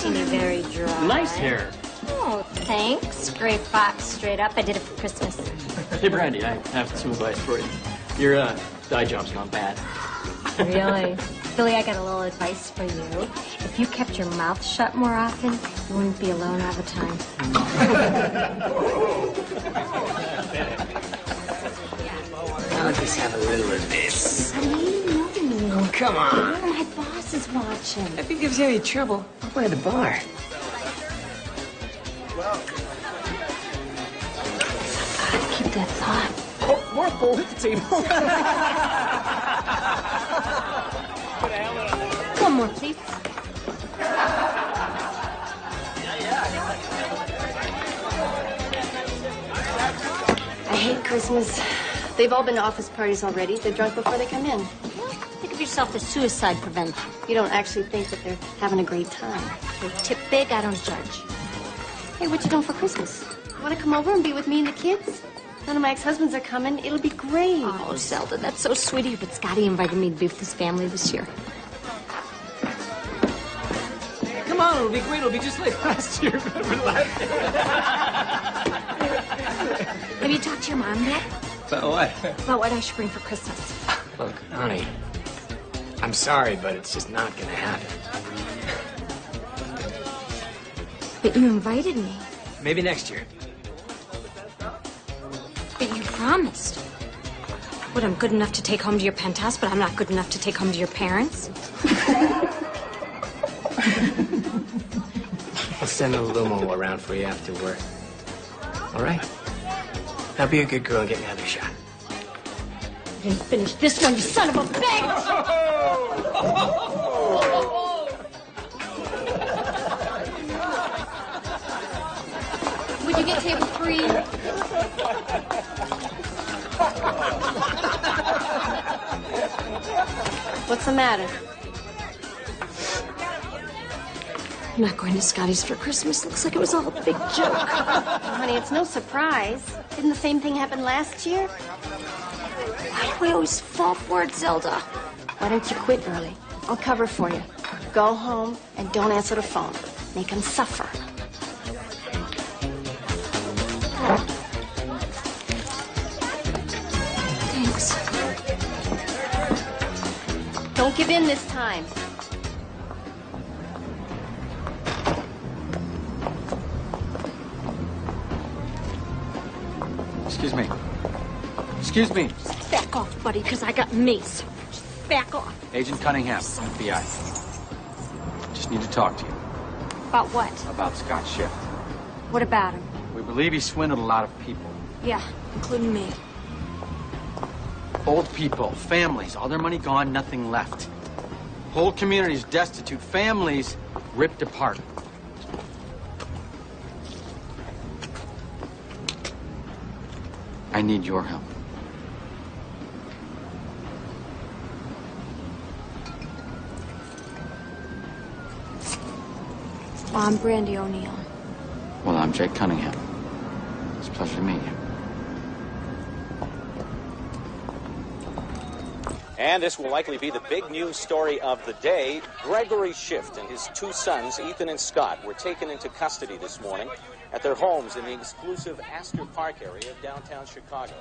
making me very dry. Nice hair. Oh, thanks. Gray fox, straight up. I did it for Christmas. Hey, Brandy, I have some advice for you. Your dye job's gone bad. Really? Billy, I got a little advice for you. If you kept your mouth shut more often, you wouldn't be alone all the time. I'll just have a little of this. Honey, no. Oh, come on. Oh, my boss is watching. If it gives you any trouble, I'll play the bar. Keep that thought. Oh, more full at the table. One more, please. I hate Christmas. They've all been to office parties already. They're drunk before they come in. Think of yourself as suicide prevention. You don't actually think that they're having a great time. They tip big, I don't judge. Hey, what you doing for Christmas? You want to come over and be with me and the kids? None of my ex-husbands are coming. It'll be great. Oh, Zelda, that's so sweet of you, but Scotty invited me to be with his family this year. Come on, it'll be great. It'll be just like last year. Have you talked to your mom yet? About what? About what I should bring for Christmas. Look, honey, I'm sorry, but it's just not gonna happen. But you invited me. Maybe next year. But you promised. What, I'm good enough to take home to your penthouse, but I'm not good enough to take home to your parents? I'll send a limo around for you after work. All right? Now be a good girl and get me another shot. You didn't finish this one, you son of a bitch! Would you get table 3? What's the matter? I'm not going to Scotty's for Christmas. Looks like it was all a big joke. Oh, honey, it's no surprise. Didn't the same thing happen last year? Why do we always fall for it, Zelda? Why don't you quit early? I'll cover for you. Go home and don't answer the phone. Make them suffer. Thanks. Don't give in this time. Excuse me. Excuse me. Just back off, buddy, because I got mace. Just back off. Agent Cunningham, FBI. Just need to talk to you About what? about Scott Schiff. What about him? We believe he swindled a lot of people. Yeah, including me. Old people, families, all their money gone, nothing left. Whole communities destitute, families ripped apart. I need your help. Well, I'm Brandy O'Neill. Well, I'm Jake Cunningham. It's a pleasure to meet you. And this will likely be the big news story of the day. Gregory Schiff and his 2 sons, Ethan and Scott, were taken into custody this morning at their homes in the exclusive Astor Park area of downtown Chicago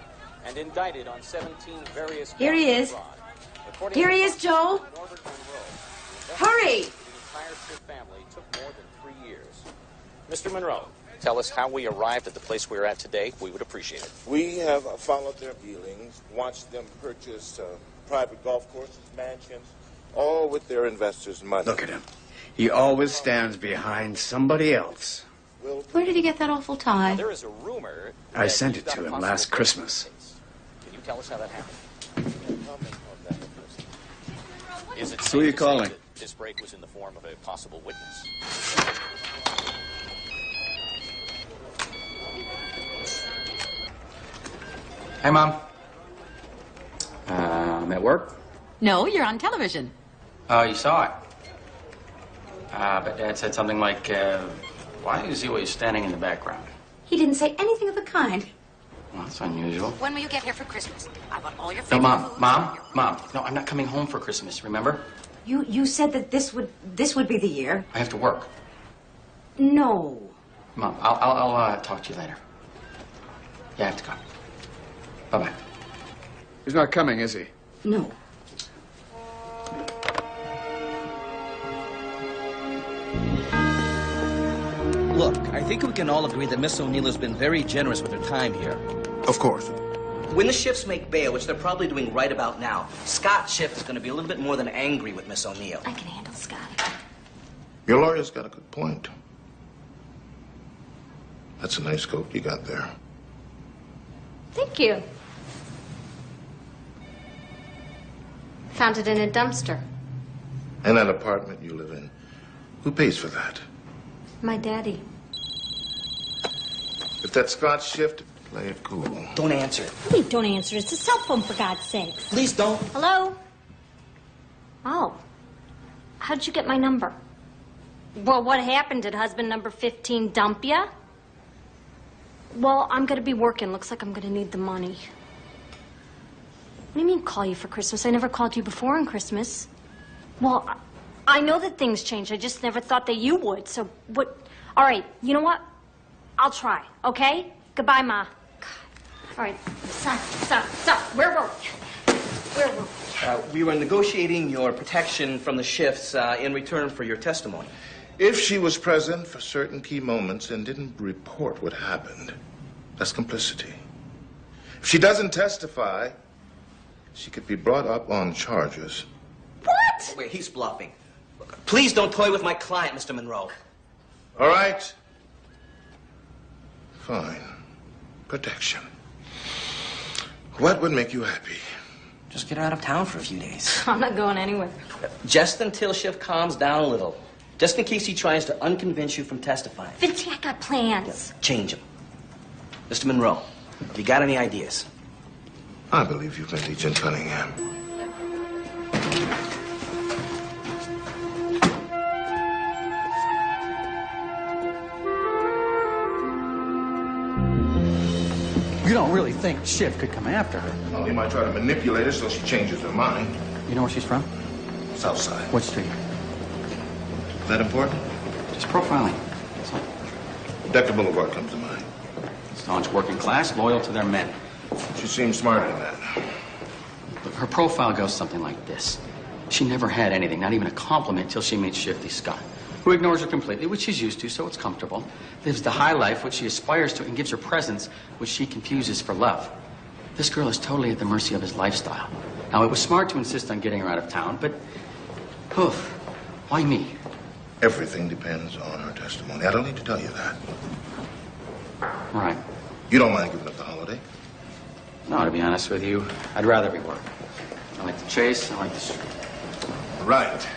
and indicted on 17 various... Here he is. Here he is, Joel. Hurry! The entire Schiff family took more than 3 years. Mr. Monroe, tell us how we arrived at the place we're at today. We would appreciate it. We have followed their dealings, watched them purchase private golf courses, mansions, all with their investors' money. Look at him. He always stands behind somebody else. Where did he get that awful tie? There is a rumor... I sent it to him last Christmas. Can you tell us how that happened? Is it Who are you calling? This break was in the form of a possible witness. Hey, Mom. I'm at work. No, you're on television. Oh, you saw it. But Dad said something like, why is he always standing in the background? He didn't say anything of the kind. Well, that's unusual. When will you get here for Christmas? I want all your No, favorite Mom, food. Mom. No, I'm not coming home for Christmas, remember? You said that this would be the year. I have to work. No. Mom, I'll talk to you later. Yeah, I have to go. Bye-bye. He's not coming, is he? No. Look, I think we can all agree that Miss O'Neill has been very generous with her time here. Of course. When the Shifts make bail, which they're probably doing right about now, Scott Schiff is going to be a little bit more than angry with Miss O'Neill. I can handle Scotty. Your lawyer's got a good point. That's a nice coat you got there. Thank you. Found it in a dumpster. And that apartment you live in, who pays for that? My daddy. If that's Scott's shift, play it cool. Don't answer it. Please don't answer. It's a cell phone, for God's sakes. Please don't. Hello? Oh. How'd you get my number? Well, what happened? Did husband number 15 dump ya? Well, I'm gonna be working. Looks like I'm gonna need the money. What do you mean call you for Christmas? I never called you before on Christmas. Well, I know that things change. I just never thought that you would. So what? All right, you know what? I'll try, okay? Goodbye, Ma. God. All right, stop. Where were we? We were negotiating your protection from the Shifts in return for your testimony. If she was present for certain key moments and didn't report what happened, that's complicity. If she doesn't testify, she could be brought up on charges. What? Wait, he's bluffing. Please don't toy with my client, Mr. Monroe. All right. Fine. Protection. What would make you happy? Just get her out of town for a few days. I'm not going anywhere. Just until Schiff calms down a little. Just in case he tries to unconvince you from testifying. Vinci, I got plans. Change him. Mr. Monroe, you got any ideas? I believe you've met Agent Cunningham. You don't really think Schiff could come after her? Well, he might try to manipulate her so she changes her mind. You know where she's from? South Side. What street? Is that important? Just profiling. That's all. Decker Boulevard comes to mind. Staunch working class, loyal to their men. She seems smarter than that. Look, her profile goes something like this. She never had anything, not even a compliment, till she meets Shifty Scott, who ignores her completely, which she's used to, so it's comfortable. Lives the high life, which she aspires to, and gives her presents, which she confuses for love. This girl is totally at the mercy of his lifestyle. Now, it was smart to insist on getting her out of town, but, oof, why me? Everything depends on her testimony. I don't need to tell you that. All right. You don't mind giving up the holiday? No, to be honest with you, I'd rather be working. I like the chase, I like the street. Right.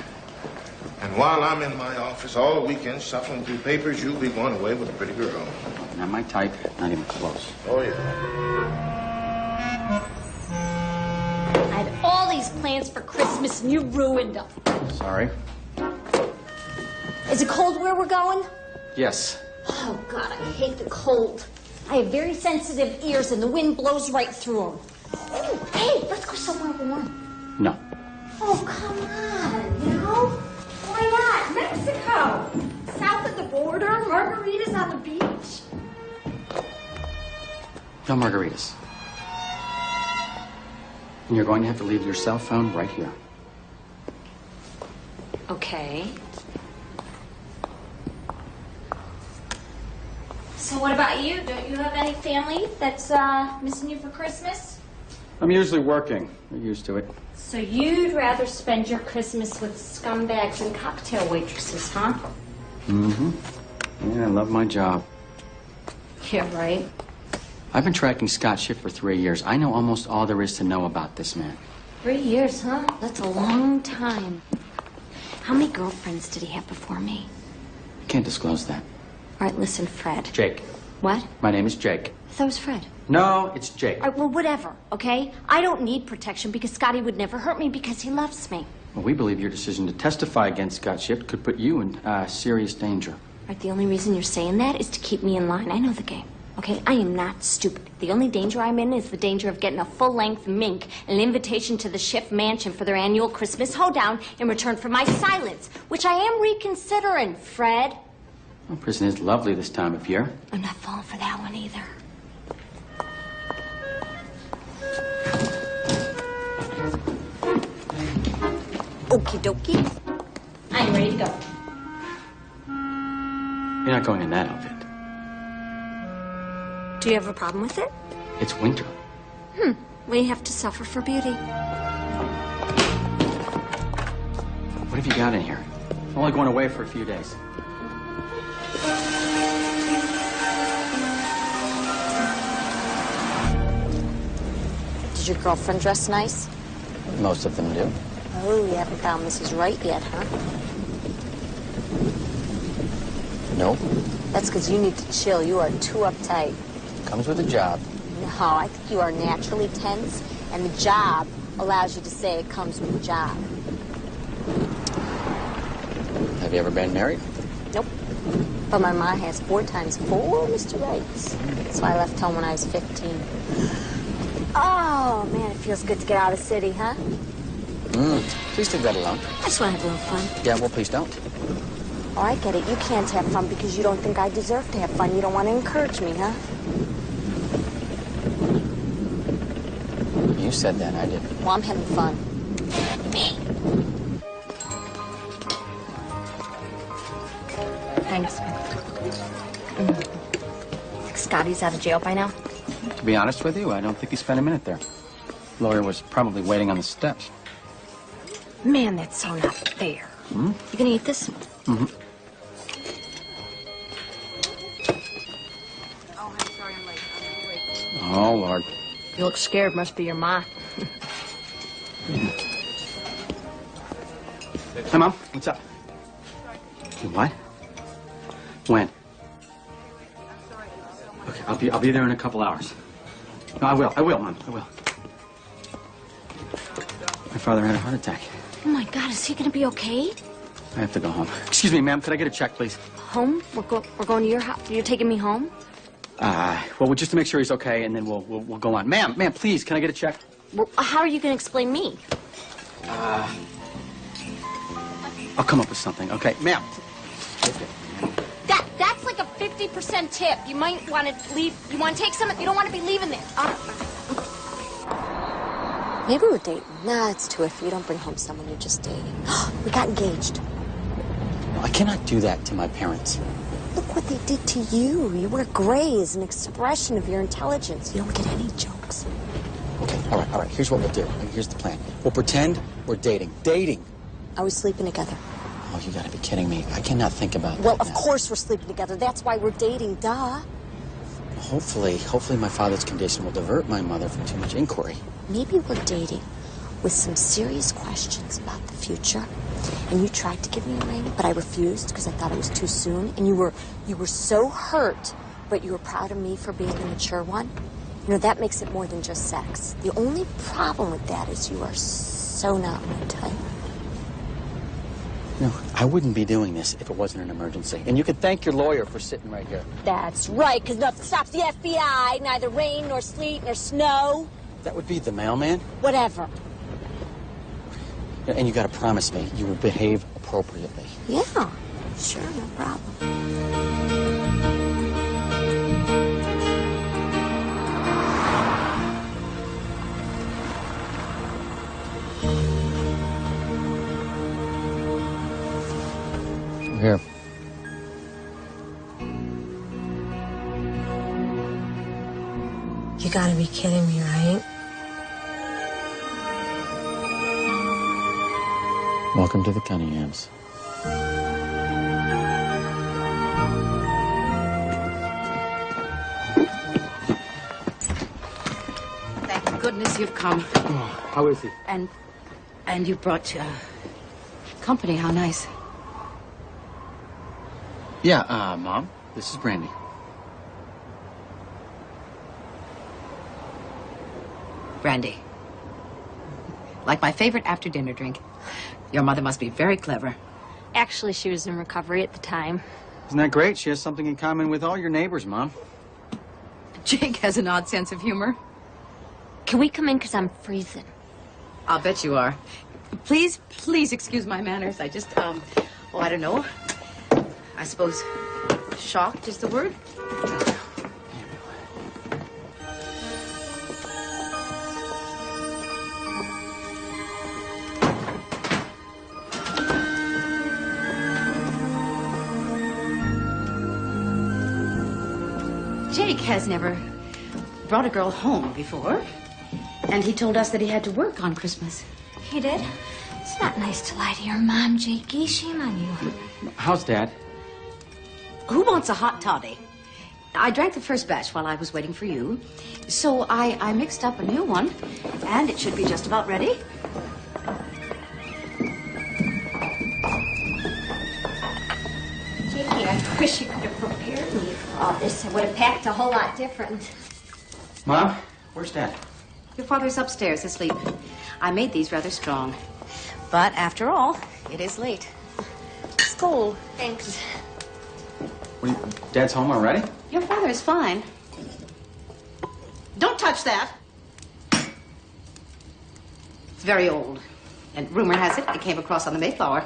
And while I'm in my office all weekend shuffling through papers, you'll be going away with a pretty girl. Not my type, not even close. Oh, yeah. I had all these plans for Christmas and you ruined them. Sorry. Is it cold where we're going? Yes. Oh, God, I hate the cold. I have very sensitive ears and the wind blows right through them. Oh, hey, let's go somewhere warm. No. Oh, come on, you know? Why not? Mexico. South of the border, margaritas on the beach. No margaritas. And you're going to have to leave your cell phone right here. Okay. So what about you? Don't you have any family that's missing you for Christmas? I'm usually working. You're used to it. So you'd rather spend your Christmas with scumbags and cocktail waitresses, huh? Mm-hmm. Yeah, I love my job. Yeah, right. I've been tracking Scott Schiff for 3 years. I know almost all there is to know about this man. 3 years, huh? That's a long time. How many girlfriends did he have before me? Can't disclose that. All right, listen, Fred. Jake. What? My name is Jake. I thought it was Fred. No, it's Jake. All right, well, whatever, okay? I don't need protection because Scotty would never hurt me because he loves me. Well, we believe your decision to testify against Scott Schiff could put you in serious danger. All right, the only reason you're saying that is to keep me in line. I know the game, okay? I am not stupid. The only danger I'm in is the danger of getting a full-length mink, an invitation to the Schiff mansion for their annual Christmas hoedown in return for my silence, which I am reconsidering, Fred. Well, prison is lovely this time of year. I'm not falling for that one either. Okie dokie. I'm ready to go. You're not going in that outfit. Do you have a problem with it? It's winter. We have to suffer for beauty. What have you got in here? I'm only going away for a few days. Did your girlfriend dress nice? Most of them do. Oh, you haven't found Mrs. Right yet, huh? No. That's because you need to chill. You are too uptight. Comes with a job. No, I think you are naturally tense, and the job allows you to say it comes with a job. Have you ever been married? Nope. But my mom has 4 times 4 Mr. Rights. So I left home when I was 15. Oh, man, it feels good to get out of the city, huh? Please leave that alone. I just want to have a little fun. Yeah, well, please don't. Oh, I get it. You can't have fun because you don't think I deserve to have fun. You don't want to encourage me, huh? You said that, I didn't. Well, I'm having fun. Me. Thanks. Think Scotty's out of jail by now? To be honest with you, I don't think he spent a minute there. Lawyer was probably waiting on the steps. Man, that's so not fair. You gonna eat this? Mm-hmm. Oh, I'm sorry I'm late. Oh, Lord. You look scared. Must be your ma. Hi, Mom. What's up? You what? When? Okay, I'll be there in a couple hours. No, I will, Mom. I will. My father had a heart attack. Oh, my God. Is he gonna be okay? I have to go home. Excuse me, ma'am. Could I get a check, please? Home? We're going to your house. You're taking me home? Well, just to make sure he's okay, and then we'll go on. Ma'am, please, can I get a check? Well, how are you gonna explain me? I'll come up with something, okay? Ma'am. That's like a 50% tip. You might want to leave. You want to take some? You don't want to be leaving there. Maybe we're dating. Nah, it's too iffy. You don't bring home someone you're just dating. We got engaged. No, I cannot do that to my parents. Look what they did to you. You wear gray as an expression of your intelligence. You don't get any jokes. Okay, all right. Here's what we'll do. Here's the plan. We'll pretend we're dating. Dating! Are we sleeping together? Oh, you gotta be kidding me. I cannot think about that Well, of now. course we're sleeping together. That's why we're dating, duh. Hopefully my father's condition will divert my mother from too much inquiry. Maybe we're dating with some serious questions about the future. And you tried to give me a ring, but I refused because I thought it was too soon. And you were so hurt, but you were proud of me for being the mature one. You know, that makes it more than just sex. The only problem with that is you are so not my type. No, I wouldn't be doing this if it wasn't an emergency. And you could thank your lawyer for sitting right here. That's right, because nothing stops the FBI, neither rain nor sleet nor snow. That would be the mailman. Whatever. And you gotta promise me you will behave appropriately. Yeah, sure, no problem. Here. You gotta be kidding me, right? Welcome to the Cunninghams. Thank goodness you've come. Oh, how is he? And you brought company. How nice. Yeah, Mom, this is Brandy. Brandy. Like my favorite after-dinner drink. Your mother must be very clever. Actually, she was in recovery at the time. Isn't that great? She has something in common with all your neighbors, Mom. Jake has an odd sense of humor. Can we come in, because I'm freezing? I'll bet you are. Please excuse my manners. I just, I don't know. I suppose Shocked is the word. Jake has never brought a girl home before. And he told us that he had to work on Christmas. He did? It's not nice to lie to your mom, Jakey. Shame on you. How's Dad? Who wants a hot toddy? I drank the first batch while I was waiting for you. So I mixed up a new one. And it should be just about ready. Jakey, I wish you could have prepared me for all this. I would have packed a whole lot different. Mom, where's Dad? Your father's upstairs asleep. I made these rather strong. But after all, it is late. School. Thanks. Dad's home already? Your father is fine. Don't touch that. It's very old. And rumor has it came across on the Mayflower.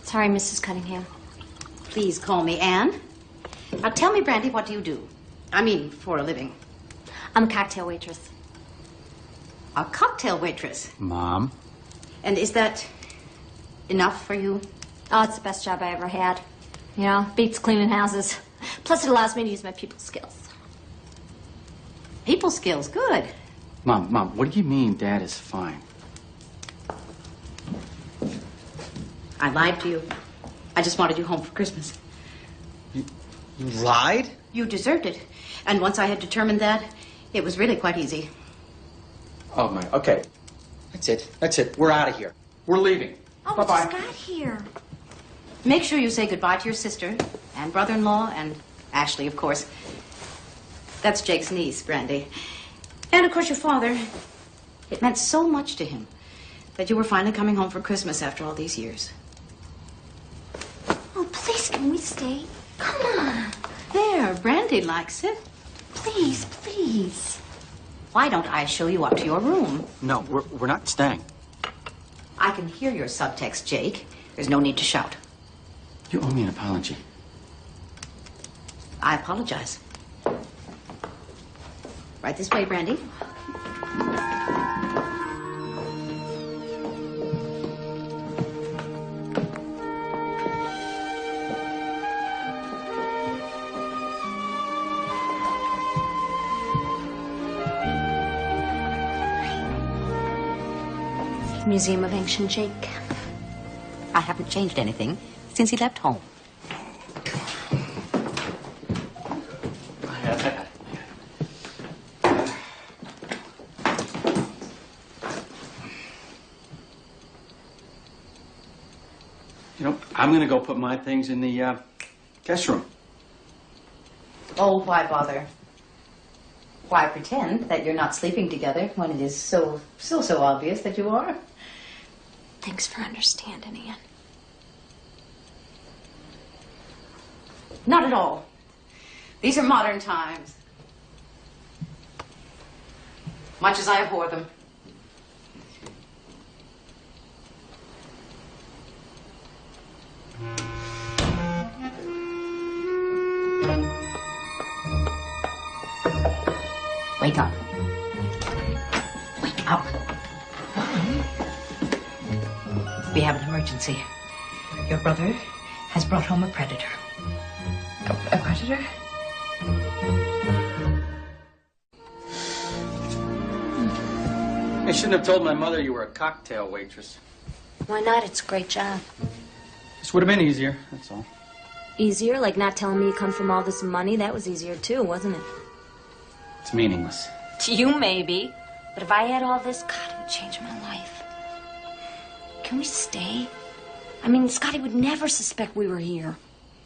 Sorry, Mrs. Cunningham. Please call me Anne. Now tell me, Brandy, what do you do? I mean, for a living. I'm a cocktail waitress. A cocktail waitress? Mom. And is that enough for you? Oh, it's the best job I ever had. You know, beats cleaning houses. Plus, it allows me to use my people skills. People skills, good. Mom, what do you mean Dad is fine? I lied to you. I just wanted you home for Christmas. You lied? You deserved it. And once I had determined that, it was really quite easy. Oh, my. Okay. That's it. We're out of here. We're leaving. Oh, Bye-bye. we just got here. Make sure you say goodbye to your sister and brother-in-law and Ashley, of course. That's Jake's niece, Brandy. And, of course, your father. It meant so much to him that you were finally coming home for Christmas after all these years. Oh, please, can we stay? Come on. There, Brandy likes it. Please, please. Why don't I show you up to your room? No, we're not staying. I can hear your subtext, Jake. There's no need to shout. You owe me an apology. I apologize. Right this way, Brandy. Museum of Ancient Jake. I haven't changed anything since he left home. You know, I'm going to go put my things in the guest room. Oh, why bother? Why pretend that you're not sleeping together when it is so obvious that you are? Thanks for understanding, Anne. Not at all. These are modern times. Much as I abhor them. Wake up. Wake up. We have an emergency. Your brother has brought home a predator. A predator? I shouldn't have told my mother you were a cocktail waitress. Why not? It's a great job. This would have been easier, that's all. Easier? Like not telling me you come from all this money? That was easier too, wasn't it? It's meaningless. To you, maybe. But if I had all this, God, it would change my life. Can we stay? I mean, Scotty would never suspect we were here.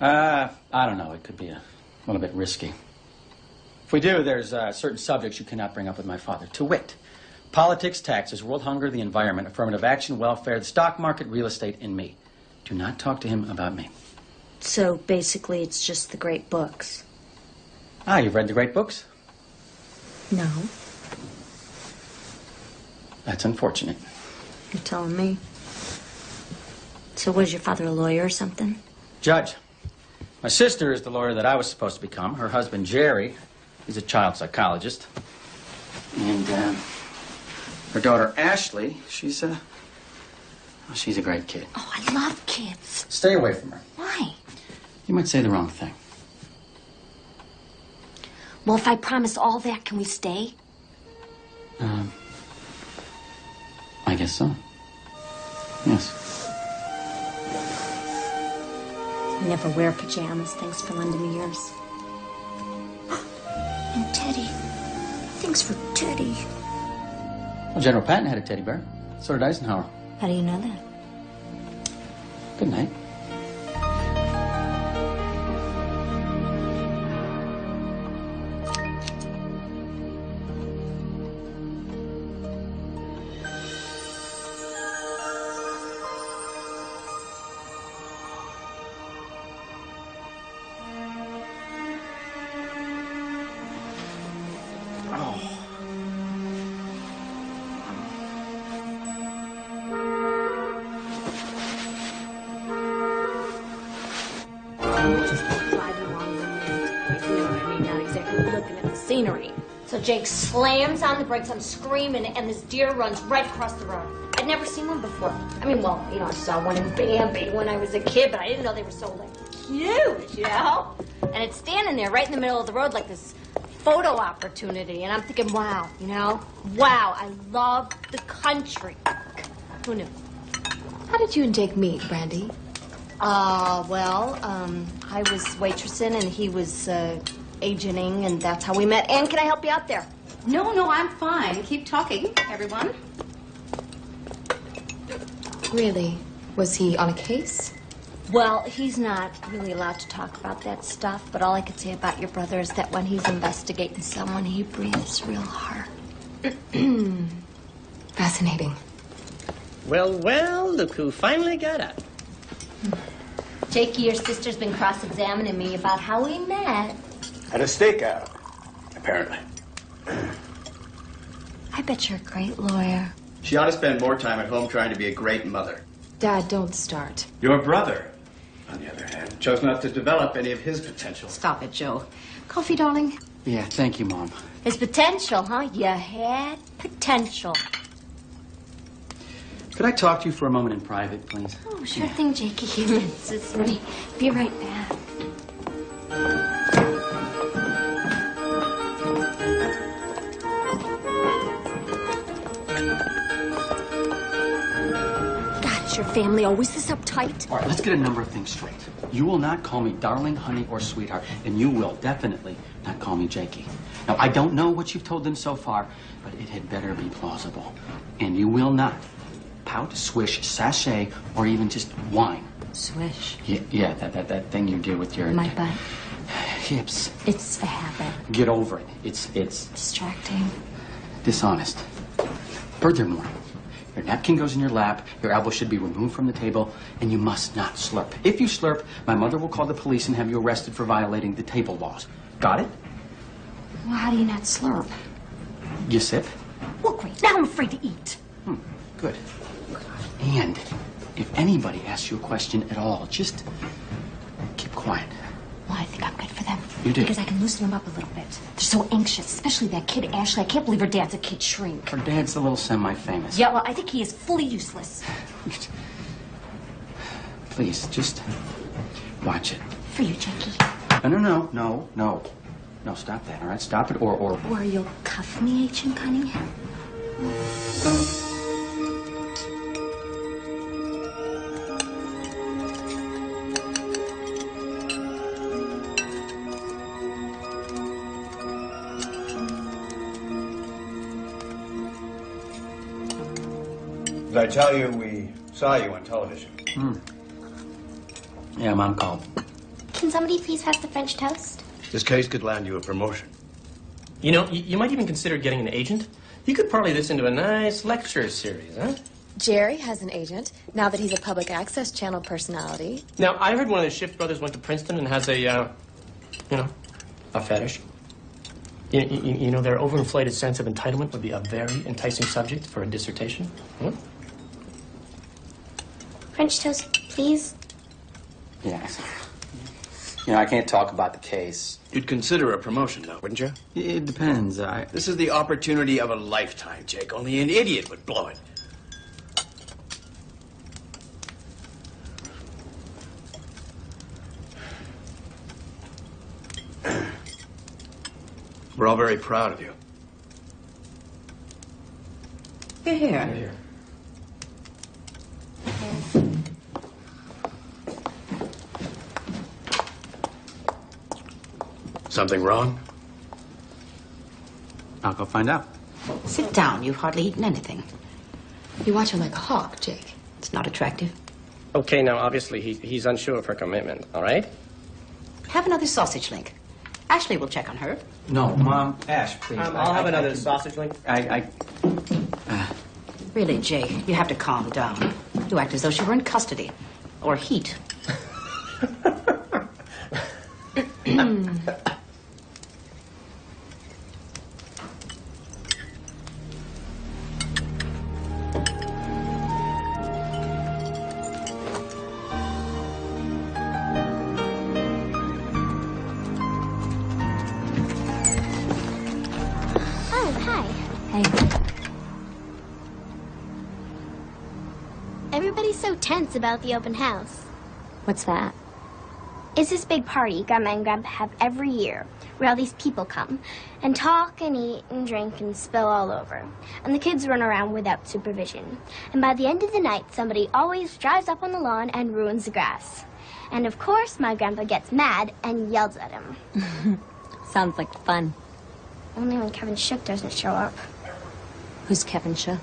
I don't know. It could be a little bit risky. If we do, there's certain subjects you cannot bring up with my father. To wit, politics, taxes, world hunger, the environment, affirmative action, welfare, the stock market, real estate, and me. Do not talk to him about me. So basically, it's just the great books. Ah, you've read the great books? No. That's unfortunate. You're telling me. So was your father a lawyer or something? Judge. My sister is the lawyer that I was supposed to become. Her husband, Jerry, he's a child psychologist. And her daughter, Ashley, she's a great kid. Oh, I love kids. Stay away from her. Why? You might say the wrong thing. Well, if I promise all that, can we stay? I guess so. Yes. I never wear pajamas. Thanks for lending me yours. And Teddy. Thanks for Teddy. Well, General Patton had a teddy bear. So did Eisenhower. How do you know that? Good night. Driving along the main, you know what I mean? Not exactly looking at the scenery. So Jake slams on the brakes. I'm screaming, and this deer runs right across the road. I'd never seen one before. I mean, well, you know, I saw one in Bambi when I was a kid, but I didn't know they were so, like, huge, you know? And it's standing there right in the middle of the road like this photo opportunity. And I'm thinking, wow, you know? Wow, I love the country. Who knew? How did you and Jake meet, Brandy? I was waitressing and he was agenting, and that's how we met. Ann, can I help you out there? No, I'm fine. Keep talking, everyone. Really? Was he on a case? Well, he's not really allowed to talk about that stuff, but all I could say about your brother is that when he's investigating someone, he breathes real hard. Fascinating. Well, look who finally got up. Jakey, your sister's been cross-examining me about how we met. At a stakeout, apparently. I bet you're a great lawyer. She ought to spend more time at home trying to be a great mother. Dad, don't start. Your brother, on the other hand, chose not to develop any of his potential. Stop it, Joe. Coffee, darling? Yeah, thank you, Mom. His potential, huh? You had potential. Could I talk to you for a moment in private, please? Oh, sure thing, Jakey. It's just me. Be right back. God, is your family always this uptight? All right, let's get a number of things straight. You will not call me darling, honey, or sweetheart, and you will definitely not call me Jakey. Now, I don't know what you've told them so far, but it had better be plausible. And you will not pout, swish, sachet, or even just whine. Swish. Yeah, that thing you do with your... My butt. Hips. It's a habit. Get over it. It's Distracting. dishonest. Furthermore, your napkin goes in your lap, your elbow should be removed from the table, and you must not slurp. If you slurp, my mother will call the police and have you arrested for violating the table laws. Got it? Well, how do you not slurp? You sip? Well, great. Now I'm afraid to eat. Good. And if anybody asks you a question at all, just keep quiet. Well, I think I'm good for them. You do? Because I can loosen them up a little bit. They're so anxious, especially that kid, Ashley. I can't believe her dad's a kid shrink. Her dad's a little semi-famous. Yeah, well, I think he is fully useless. Please, just watch it. For you, Jakey. No, stop that, all right? Stop it, or... Or you'll cuff me, Agent Cunningham. Did I tell you we saw you on television? Yeah, Mom called. Can somebody please have the French toast? This case could land you a promotion. You know, you might even consider getting an agent. You could parlay this into a nice lecture series, huh? Jerry has an agent, now that he's a public access channel personality. Now, I heard one of the Schiff brothers went to Princeton and has a fetish. You know, their overinflated sense of entitlement would be a very enticing subject for a dissertation. Hmm? French toast, please. Yes. You know, I can't talk about the case. You'd consider a promotion, though, wouldn't you? It depends. This is the opportunity of a lifetime, Jake. Only an idiot would blow it. We're all very proud of you. Here. Something wrong? I'll go find out. Sit down. You've hardly eaten anything. You watch her like a hawk, Jake. It's not attractive. Okay, now, obviously, he's unsure of her commitment, all right? Have another sausage link. Ashley will check on her. No, Mom. Ash, please. I'll have another sausage link. Really, Jake, you have to calm down. You act as though she were in custody. Or heat. Everybody's so tense about the open house. What's that? It's this big party Grandma and Grandpa have every year, where all these people come and talk and eat and drink and spill all over. And the kids run around without supervision. And by the end of the night, somebody always drives up on the lawn and ruins the grass. And of course, my grandpa gets mad and yells at him. Sounds like fun. Only when Kevin Shook doesn't show up. Who's Kevin Shook?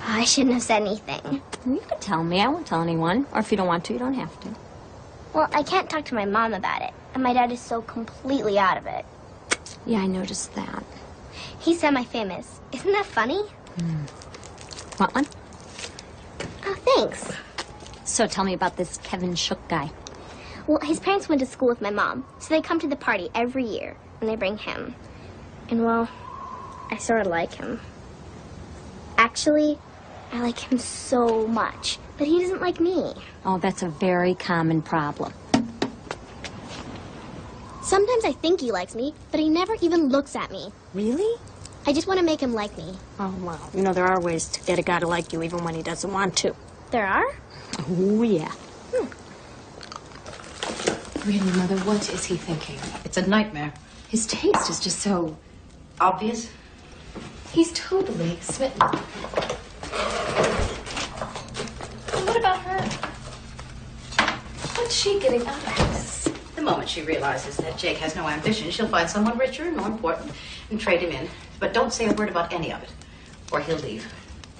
I shouldn't have said anything. You could tell me. I won't tell anyone. Or if you don't want to, you don't have to. Well, I can't talk to my mom about it. And my dad is so completely out of it. Yeah, I noticed that. He's semi-famous. Isn't that funny? Want one? Oh, thanks. So tell me about this Kevin Shook guy. Well, his parents went to school with my mom, so they come to the party every year, and they bring him. And, well, I sort of like him. Actually, I like him so much, but he doesn't like me. Oh, that's a very common problem. Sometimes I think he likes me, but he never even looks at me. Really? I just want to make him like me. Oh, well, you know, there are ways to get a guy to like you even when he doesn't want to. There are? Oh, yeah. Really, Mother, what is he thinking? It's a nightmare. His taste is just so obvious. He's totally smitten. What about her? What's she getting out of this? The moment she realizes that Jake has no ambition, she'll find someone richer and more important and trade him in. But don't say a word about any of it, or he'll leave.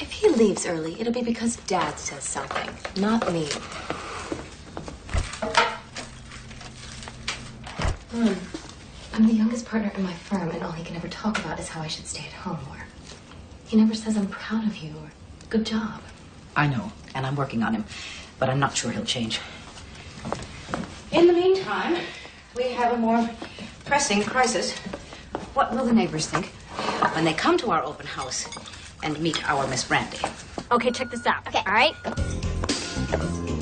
If he leaves early, it'll be because Dad says something, not me. I'm the youngest partner in my firm, and all he can ever talk about is how I should stay at home more. He never says I'm proud of you or good job. I know, and I'm working on him, but I'm not sure he'll change. In the meantime, we have a more pressing crisis. What will the neighbors think when they come to our open house and meet our Miss Brandy? Okay, check this out. Okay. All right?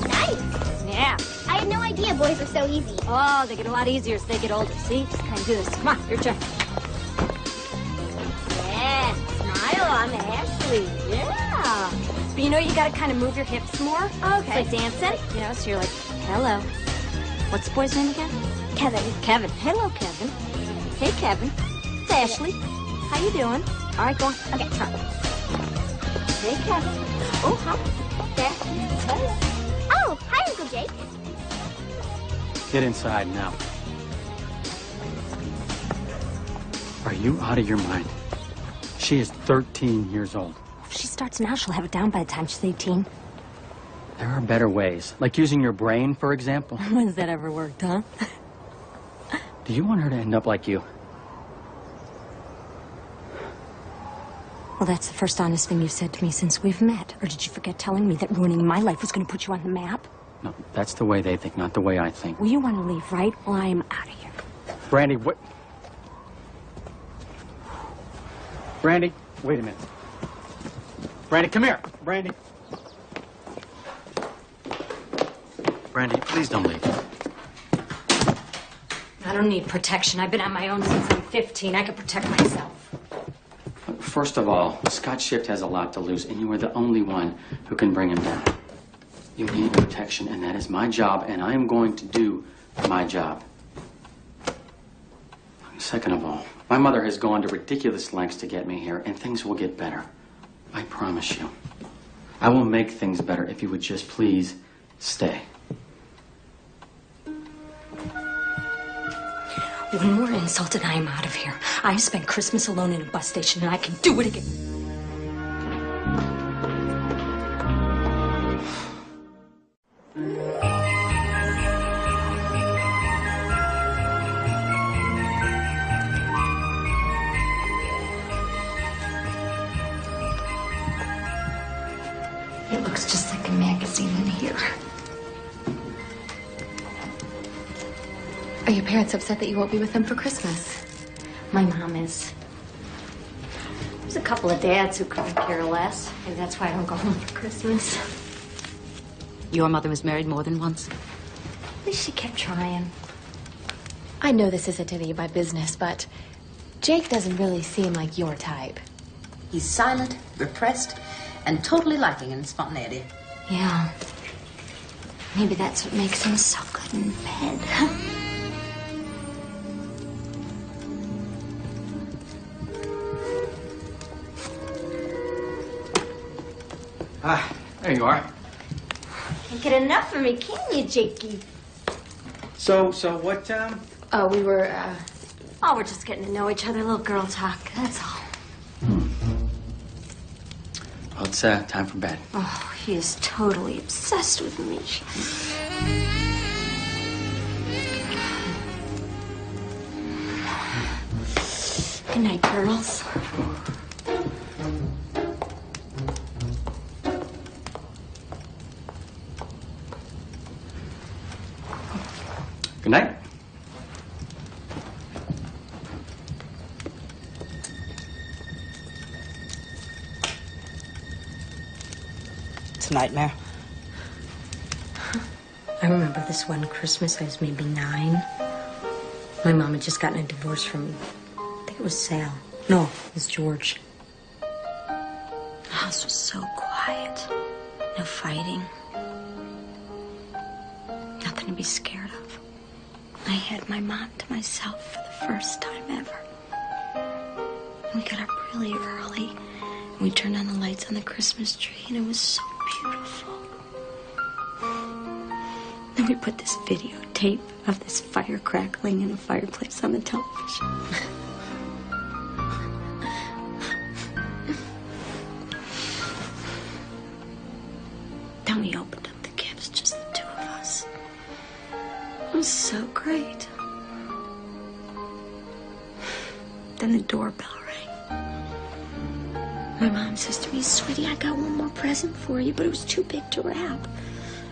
Nice. Yeah. I had no idea boys were so easy. Oh, they get a lot easier as they get older. See? Just kind of do this. Come on, your turn. Yeah. Smile on Ashley. Yeah. But you know, you got to kind of move your hips more. Okay. It's like dancing. You know, so you're like, hello. What's the boy's name again? Kevin. Kevin. Hello, Kevin. Hey, Kevin. It's Ashley. How you doing? All right, go on. Okay. Turn. Hey, Kevin. Oh, hi. There. Oh, hi, Uncle Jake. Get inside now. Are you out of your mind? She is 13 years old. If she starts now, she'll have it down by the time she's 18. There are better ways, like using your brain, for example. When's that ever worked, huh? Do you want her to end up like you? Well, that's the first honest thing you've said to me since we've met. Or did you forget telling me that ruining my life was going to put you on the map? No, that's the way they think, not the way I think. Well, you want to leave, right? Well, I am out of here. Brandy, what? Brandy, wait a minute. Brandy, come here. Brandy. Brandy, please don't leave. I don't need protection. I've been on my own since I'm 15. I can protect myself. First of all, Scott Shift has a lot to lose, and you are the only one who can bring him down. You need protection, and that is my job, and I am going to do my job. Second of all, my mother has gone to ridiculous lengths to get me here, and things will get better. I promise you. I will make things better if you would just please stay. One more insult and I am out of here. I spent Christmas alone in a bus station and I can do it again. It looks just like a magazine in here. Are your parents upset that you won't be with them for Christmas? My mom is. There's a couple of dads who couldn't care less. Maybe that's why I don't go home for Christmas. Your mother was married more than once. At least she kept trying. I know this isn't any of my business, but Jake doesn't really seem like your type. He's silent, repressed, and totally lacking in spontaneity. Yeah. Maybe that's what makes him so good in bed. Ah, there you are. Can't get enough of me, can you, Jakey? So what, Oh, we were, Oh, we're just getting to know each other. Little girl talk, that's all. Well, it's time for bed. Oh, he is totally obsessed with me. Good night, girls. Good night. It's a nightmare. I remember this one Christmas, I was maybe 9. My mom had just gotten a divorce from, I think it was Sal. No, it was George. The house was so quiet. No fighting. Nothing to be scared of. I had my mom to myself for the first time ever. We got up really early. And we turned on the lights on the Christmas tree, and it was so beautiful. Then we put this videotape of this fire crackling in a fireplace on the television. Then we opened up the gifts, just the two of us. It was so great. Then the doorbell rang. My mom says to me, "Sweetie, I got one more present for you," but it was too big to wrap.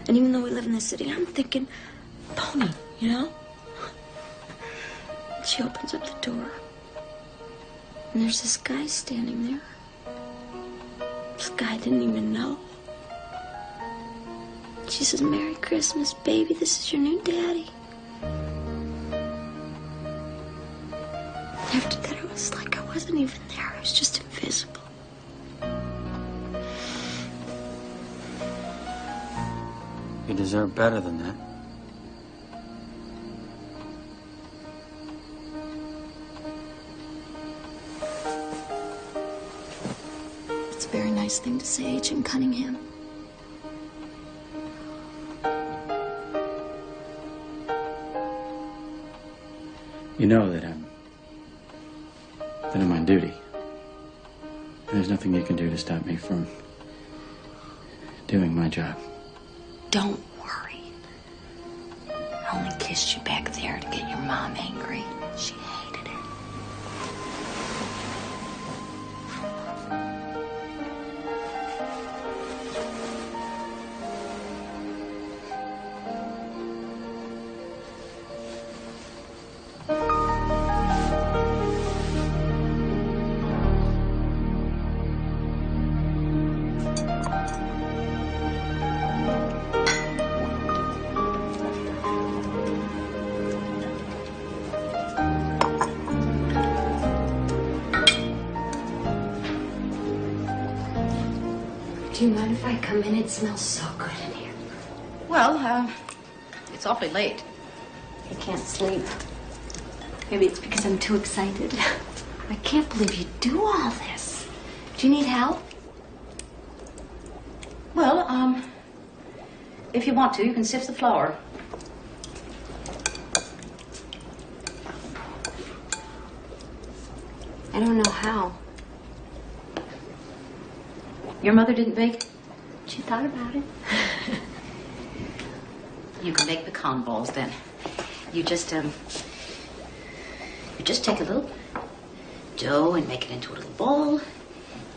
And even though we live in the city, I'm thinking, pony, you know? And she opens up the door. And there's this guy standing there. This guy I didn't even know. She says, "Merry Christmas, baby. This is your new daddy." After that, it was like I wasn't even there. I was just invisible. You deserve better than that. It's a very nice thing to say, Agent Cunningham. You know that I'm on duty. There's nothing you can do to stop me from doing my job. Don't worry. I only kissed you back there to get your mom angry. She hated it. Do you mind if I come in? It smells so good in here. Well, it's awfully late. I can't sleep. Maybe it's because I'm too excited. I can't believe you do all this. Do you need help? Well, if you want to, you can sift the flour. I don't know how. Your mother didn't bake? She thought about it. You can make pecan balls then. You just take a little dough and make it into a little ball.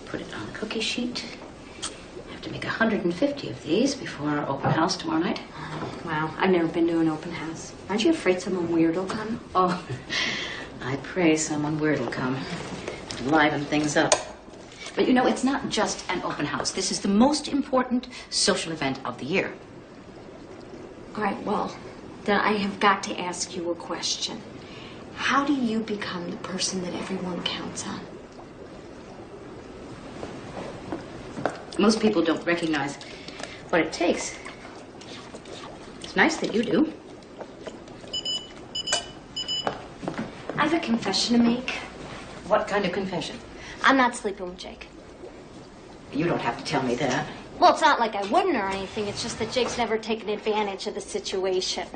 Put it on a cookie sheet. I have to make 150 of these before our open house tomorrow night. Wow, I've never been to an open house. Aren't you afraid someone weird will come? Oh, I pray someone weird will come to liven things up. But you know, it's not just an open house. This is the most important social event of the year. All right, well, then I have got to ask you a question. How do you become the person that everyone counts on? Most people don't recognize what it takes. It's nice that you do. I have a confession to make. What kind of confession? I'm not sleeping with Jake. You don't have to tell me that. Well, it's not like I wouldn't or anything. It's just that Jake's never taken advantage of the situation.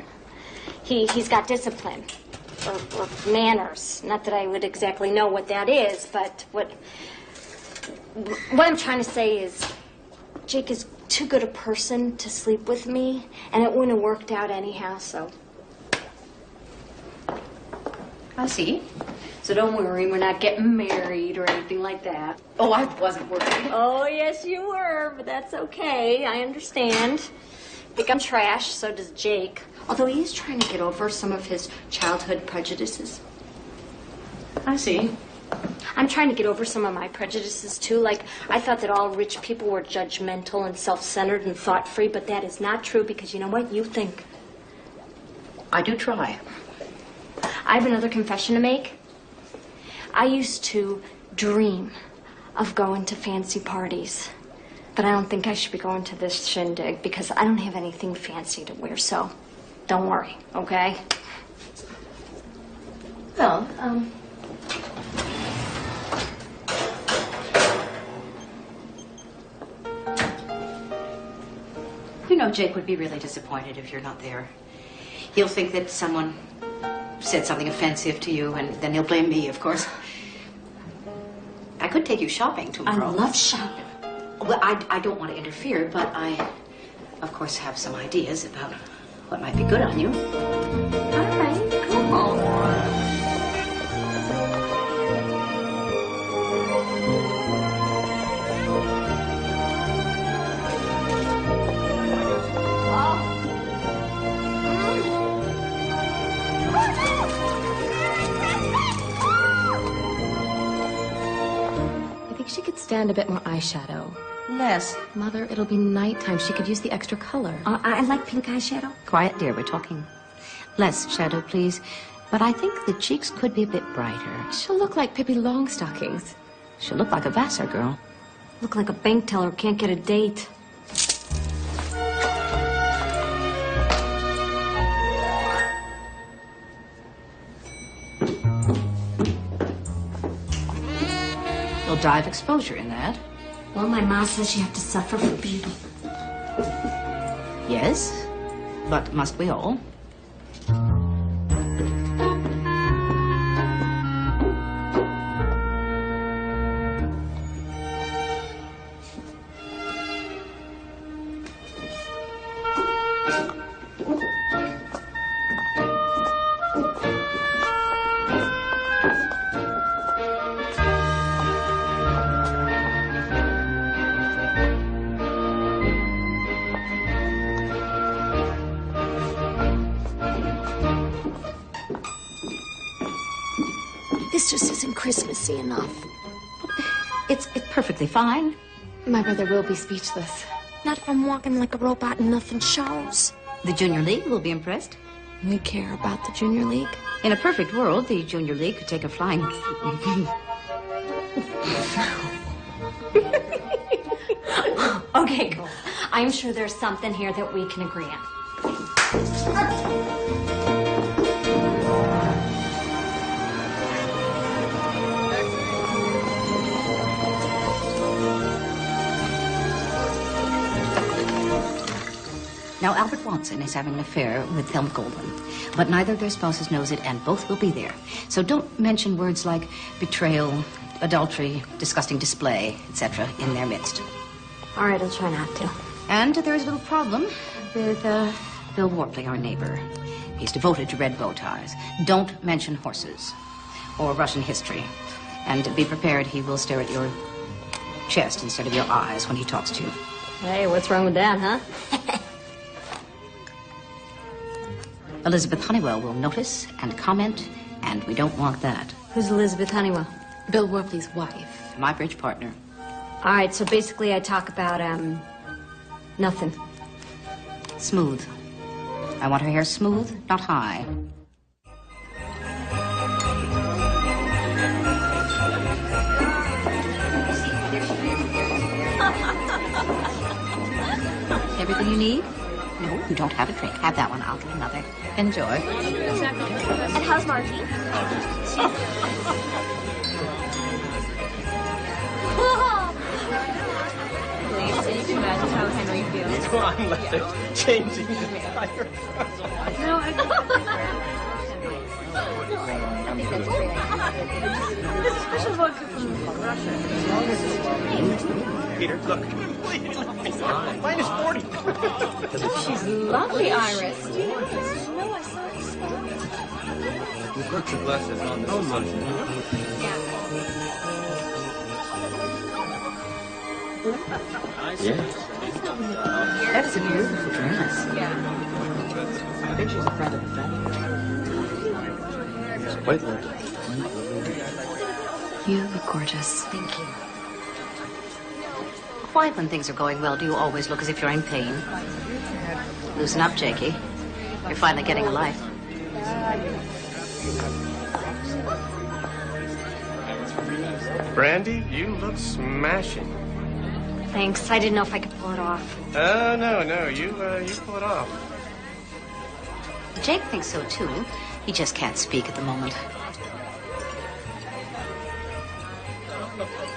He's got discipline or manners. Not that I would exactly know what that is, but what I'm trying to say is Jake is too good a person to sleep with me, and it wouldn't have worked out anyhow, so. I see. So don't worry, we're not getting married or anything like that. Oh, I wasn't worried. Oh, yes, you were, but that's okay. I understand. Think I'm trash, so does Jake. Although he is trying to get over some of his childhood prejudices. I see. I'm trying to get over some of my prejudices, too. Like, I thought that all rich people were judgmental and self-centered and thought-free, but that is not true because you know what? You think. I do try. I have another confession to make. I used to dream of going to fancy parties, but I don't think I should be going to this shindig because I don't have anything fancy to wear, so don't worry, okay? Well, you know, Jake would be really disappointed if you're not there. He'll think that someone said something offensive to you, and then he'll blame me, of course. I could take you shopping tomorrow. I love shopping. Well, I don't want to interfere, but I, of course, have some ideas about what might be good on you. All right, come on. She could stand a bit more eyeshadow. Less. Mother, it'll be nighttime. She could use the extra color. I like pink eyeshadow. Quiet, dear, we're talking. Less shadow, please. But I think the cheeks could be a bit brighter. She'll look like Pippi Longstockings. She'll look like a Vassar girl. Look like a bank teller who can't get a date. You'll die of exposure in that. Well, my ma says you have to suffer for beauty. Yes, but must we all? This just isn't Christmassy enough. It's perfectly fine. My brother will be speechless. Not if I'm walking like a robot and nothing shows. The Junior League will be impressed. We care about the Junior League. In a perfect world, the Junior League could take a flying... Okay, cool. I'm sure there's something here that we can agree on. Now, Albert Watson is having an affair with Thelma Goldwyn, but neither of their spouses knows it, and both will be there. So don't mention words like betrayal, adultery, disgusting display, etc. in their midst. All right, I'll try not to. And there is a little problem with Bill Worpley, our neighbor. He's devoted to red bow ties. Don't mention horses or Russian history. And be prepared, he will stare at your chest instead of your eyes when he talks to you. Hey, what's wrong with that, huh? Elizabeth Honeywell will notice and comment, and we don't want that. Who's Elizabeth Honeywell? Bill Worpley's wife. My bridge partner. All right, so basically I talk about, nothing. Smooth. I want her hair smooth, not high. Everything you need? No, you don't have a drink. Have that one. I'll get another. Enjoy. And how's Margie? Please, so you can imagine how Henry feels. So I'm left there changing his tire. No, I think that's a great idea. This is special vodka from Russia. Peter, look. Minus 40. She's lovely, Iris. You put your glasses on the phone. Yeah. That is a beautiful dress. Yeah. I think she's a friend of the family. It's quite lovely. You look gorgeous. Thank you. Why, when things are going well, do you always look as if you're in pain? Loosen up, Jakey. You're finally getting a life. Brandy, you look smashing. Thanks. I didn't know if I could pull it off. No, you pull it off. Jake thinks so, too. He just can't speak at the moment.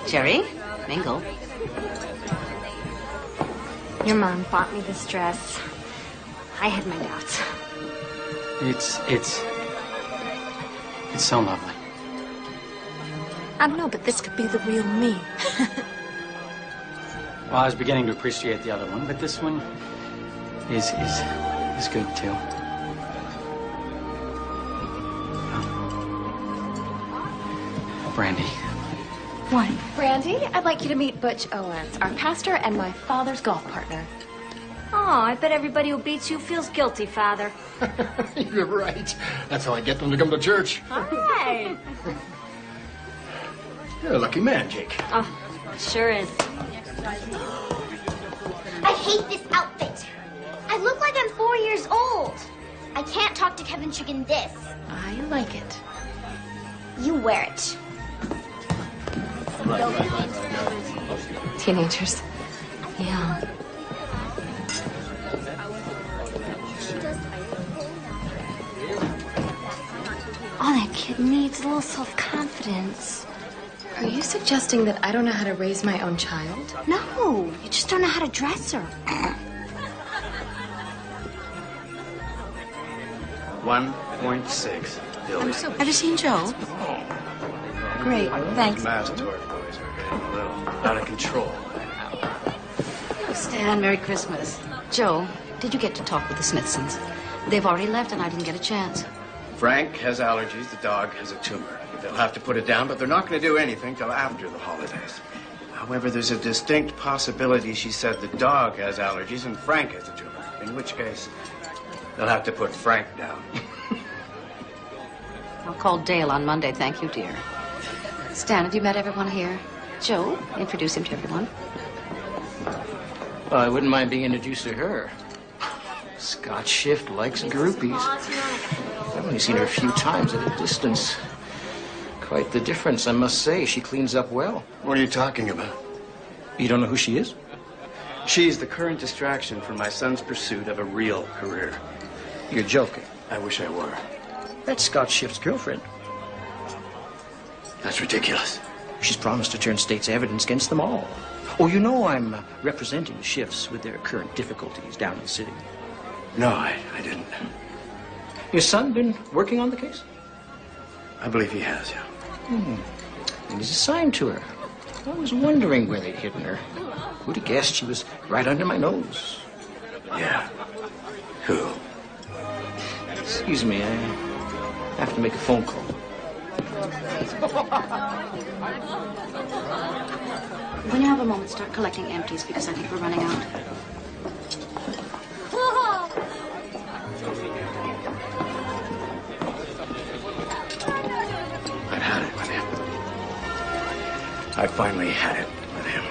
Jerry, mingle. Your mom bought me this dress. I had my doubts. It's so lovely. I don't know, but this could be the real me. Well, I was beginning to appreciate the other one, but this one is good too. Brandy. What? Brandy, I'd like you to meet Butch Owens, our pastor and my father's golf partner. Oh, I bet everybody who beats you feels guilty, Father. You're right. That's how I get them to come to church. Hi. You're a lucky man, Jake. Oh, sure is. I hate this outfit. I look like I'm 4 years old. I can't talk to Kevin Chick in this. I like it. You wear it. Teenagers. Yeah. All that kid needs is a little self-confidence. Are you suggesting that I don't know how to raise my own child? No, you just don't know how to dress her. 1.6 billion. Have you seen Joe? Great, thanks. Mass tort boys are getting a little out of control. Stan, Merry Christmas. Joe, did you get to talk with the Smithsons? They've already left and I didn't get a chance. Frank has allergies. The dog has a tumor. They'll have to put it down, but they're not going to do anything till after the holidays. However, there's a distinct possibility she said the dog has allergies and Frank has a tumor, in which case they'll have to put Frank down. I'll call Dale on Monday, thank you, dear. Stan, have you met everyone here? Joe, introduce him to everyone. Well, I wouldn't mind being introduced to her. Scott Schiff likes groupies. I've only seen her a few times at a distance. Quite the difference, I must say. She cleans up well. What are you talking about? You don't know who she is? She's the current distraction from my son's pursuit of a real career. You're joking. I wish I were. That's Scott Schiff's girlfriend. That's ridiculous. She's promised to turn state's evidence against them all. Oh, you know I'm representing the Schiffs with their current difficulties down in the city. No, I didn't. Your son been working on the case? I believe he has, yeah. And he's assigned to her. I was wondering where they'd hidden her. Who'd have guessed she was right under my nose? Yeah. Who? Excuse me, I have to make a phone call. When you have a moment, start collecting empties because I think we're running out. I've had it with him. I finally had it with him.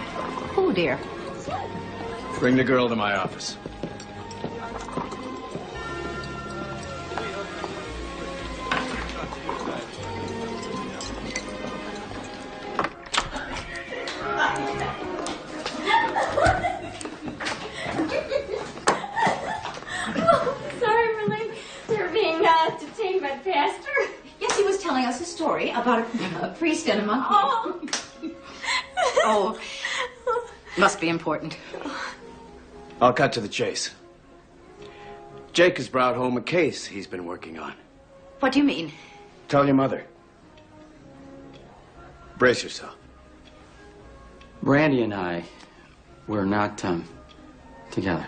Oh, dear. Bring the girl to my office. Sorry, Merlin. They're being detained by the pastor. Yes, he was telling us a story about a priest and a monk. Oh. Oh, must be important. I'll cut to the chase. Jake has brought home a case he's been working on. What do you mean? Tell your mother. Brace yourself. Brandy and I, we're not, together.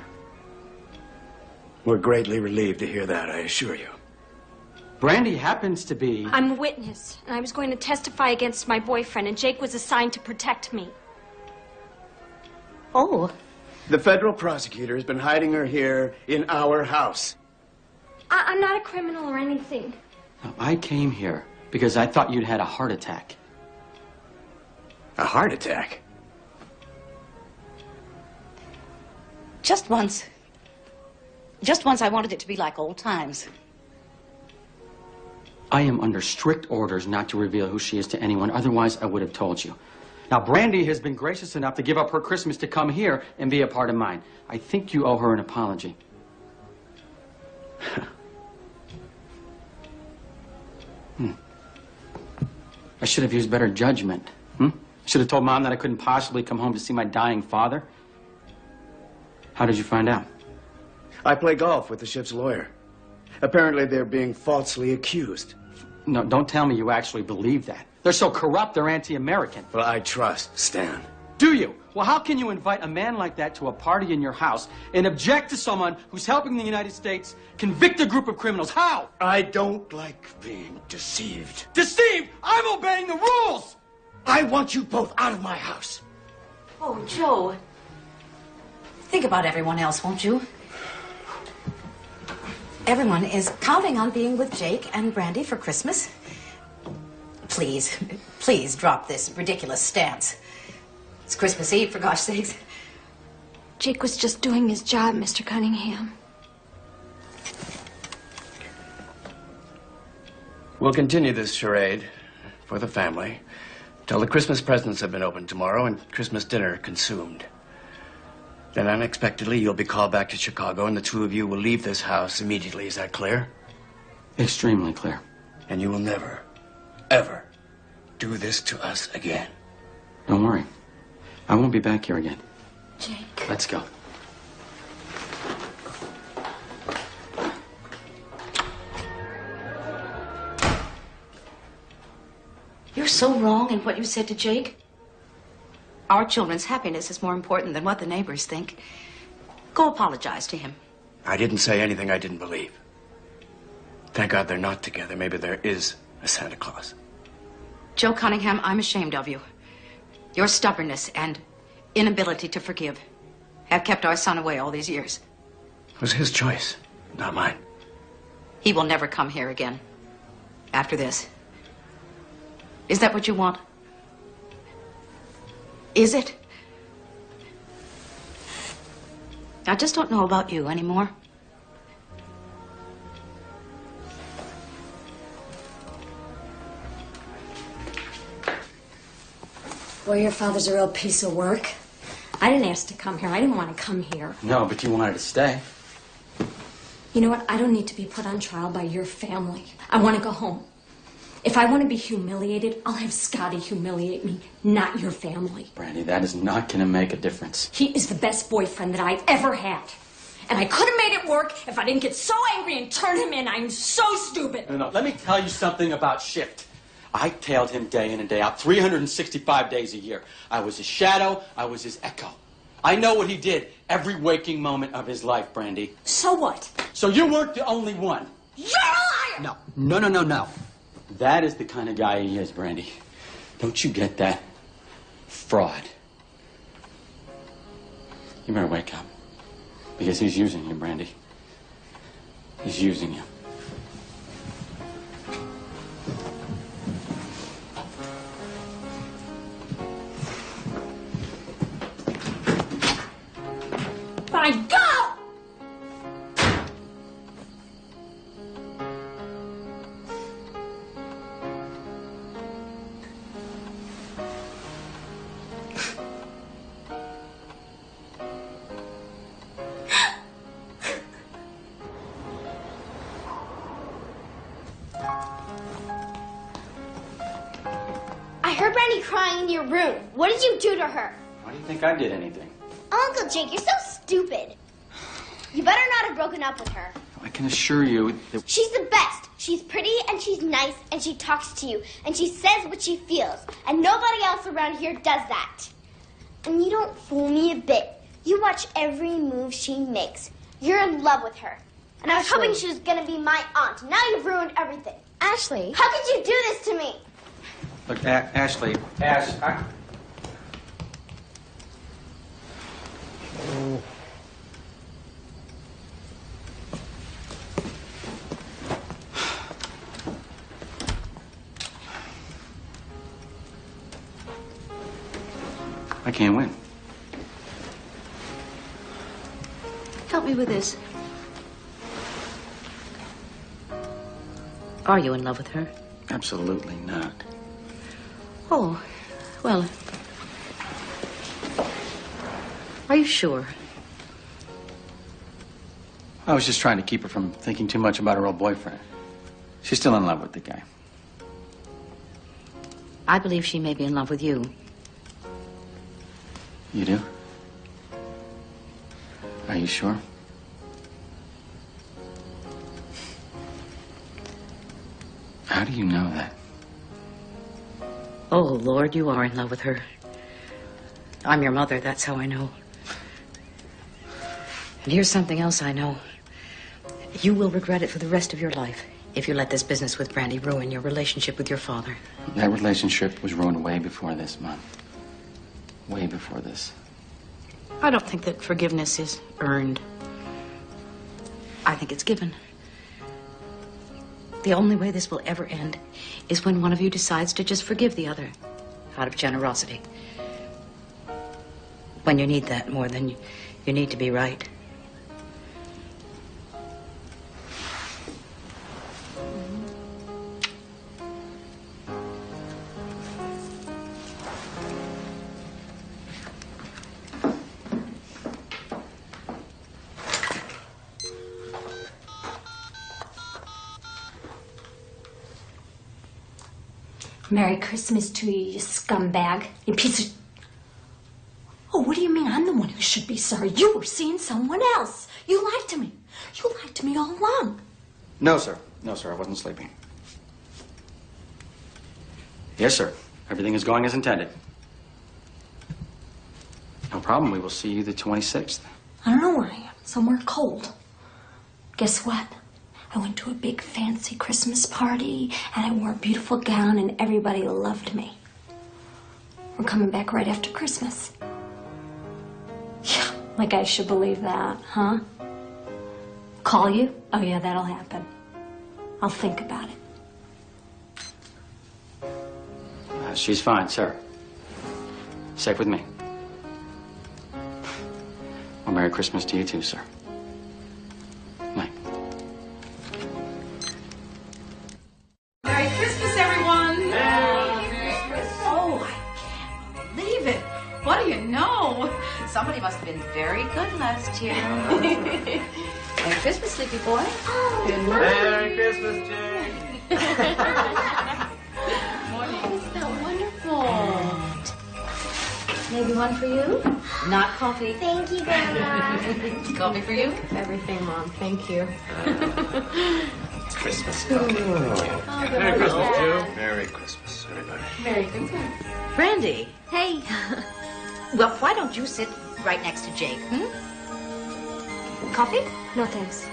We're greatly relieved to hear that, I assure you. Brandy happens to be... I'm a witness, and I was going to testify against my boyfriend, and Jake was assigned to protect me. Oh. The federal prosecutor has been hiding her here in our house. I'm not a criminal or anything. No, I came here because I thought you'd had a heart attack. A heart attack? Just once. Just once I wanted it to be like old times. I am under strict orders not to reveal who she is to anyone, otherwise I would have told you. Now, Brandy has been gracious enough to give up her Christmas to come here and be a part of mine. I think you owe her an apology. I should have used better judgment. Should have told Mom that I couldn't possibly come home to see my dying father. How did you find out? I play golf with the ship's lawyer. Apparently they're being falsely accused. No, don't tell me you actually believe that. They're so corrupt, they're anti-American. Well, I trust Stan. Do you? Well, how can you invite a man like that to a party in your house and object to someone who's helping the United States convict a group of criminals? How? I don't like being deceived. Deceived? I'm obeying the rules! I want you both out of my house. Oh, Joe. Think about everyone else, won't you? Everyone is counting on being with Jake and Brandy for Christmas. Please, please drop this ridiculous stance. It's Christmas Eve, for gosh sakes. Jake was just doing his job, Mr. Cunningham. We'll continue this charade for the family till the Christmas presents have been opened tomorrow and Christmas dinner consumed. Then unexpectedly, you'll be called back to Chicago, and the two of you will leave this house immediately. Is that clear? Extremely clear. And you will never, ever do this to us again. Don't worry. I won't be back here again. Jake. Let's go. You're so wrong in what you said to Jake. Our children's happiness is more important than what the neighbors think. Go apologize to him. I didn't say anything I didn't believe. Thank God they're not together. Maybe there is a Santa Claus. Joe Cunningham, I'm ashamed of you. Your stubbornness and inability to forgive have kept our son away all these years. It was his choice, not mine. He will never come here again after this. Is that what you want? Is it? I just don't know about you anymore. Boy, your father's a real piece of work. I didn't ask to come here. I didn't want to come here. No, but you wanted to stay. You know what? I don't need to be put on trial by your family. I want to go home. If I want to be humiliated, I'll have Scotty humiliate me, not your family. Brandy, that is not going to make a difference. He is the best boyfriend that I've ever had. And I could have made it work if I didn't get so angry and turn him in. I'm so stupid. No, let me tell you something about Shift. I tailed him day in and day out, 365 days a year. I was his shadow. I was his echo. I know what he did every waking moment of his life, Brandy. So what? So you weren't the only one. You're a liar! No. That is the kind of guy he is, Brandy. Don't you get that? Fraud. You better wake up. Because he's using you, Brandy. He's using you. Fine, go! I heard Brandy crying in your room. What did you do to her? Why do you think I did anything? Uncle Jake, you're so stupid. You better not have broken up with her. I can assure you that... She's the best. She's pretty and she's nice and she talks to you and she says what she feels. And nobody else around here does that. And you don't fool me a bit. You watch every move she makes. You're in love with her. And I was hoping she was going to be my aunt. Now you've ruined everything. Ashley. How could you do this to me? Look, Ashley. Ash, I can't win. Help me with this. Are you in love with her? Absolutely not. Oh, well. Are you sure? I was just trying to keep her from thinking too much about her old boyfriend. She's still in love with the guy. I believe she may be in love with you. You do? Are you sure? How do you know that? Oh, Lord, you are in love with her. I'm your mother, that's how I know. And here's something else I know. You will regret it for the rest of your life if you let this business with Brandy ruin your relationship with your father. That relationship was ruined way before this, Mom. Way before this. I don't think that forgiveness is earned. I think it's given. The only way this will ever end is when one of you decides to just forgive the other out of generosity. When you need that more than you need to be right. Merry Christmas to you, you scumbag. You piece of... Oh, what do you mean I'm the one who should be sorry? You were seeing someone else. You lied to me. You lied to me all along. No, sir. No, sir, I wasn't sleeping. Yes, sir. Everything is going as intended. No problem. We will see you the 26th. I don't know where I am. Somewhere cold. Guess what? I went to a big fancy Christmas party and I wore a beautiful gown and everybody loved me. We're coming back right after Christmas. Yeah, like I should believe that, huh? Call you? Oh yeah, that'll happen. I'll think about it. She's fine, sir. Safe with me. Well, Merry Christmas to you too, sir. Night. Merry Christmas, everyone! Merry Christmas! Oh, I can't believe it. What do you know? very good last year. Merry Christmas, sleepy boy. Good Merry Christmas, Jake. morning. Isn't that wonderful? Maybe one for you? Not coffee. Thank you, Grandma. Coffee for you? Everything, Mom. Thank you. Christmas coffee. Merry Christmas, Joe. Merry Christmas, everybody. Merry Christmas. Brandy. Hey. Well, why don't you sit right next to Jake, Coffee? No, thanks.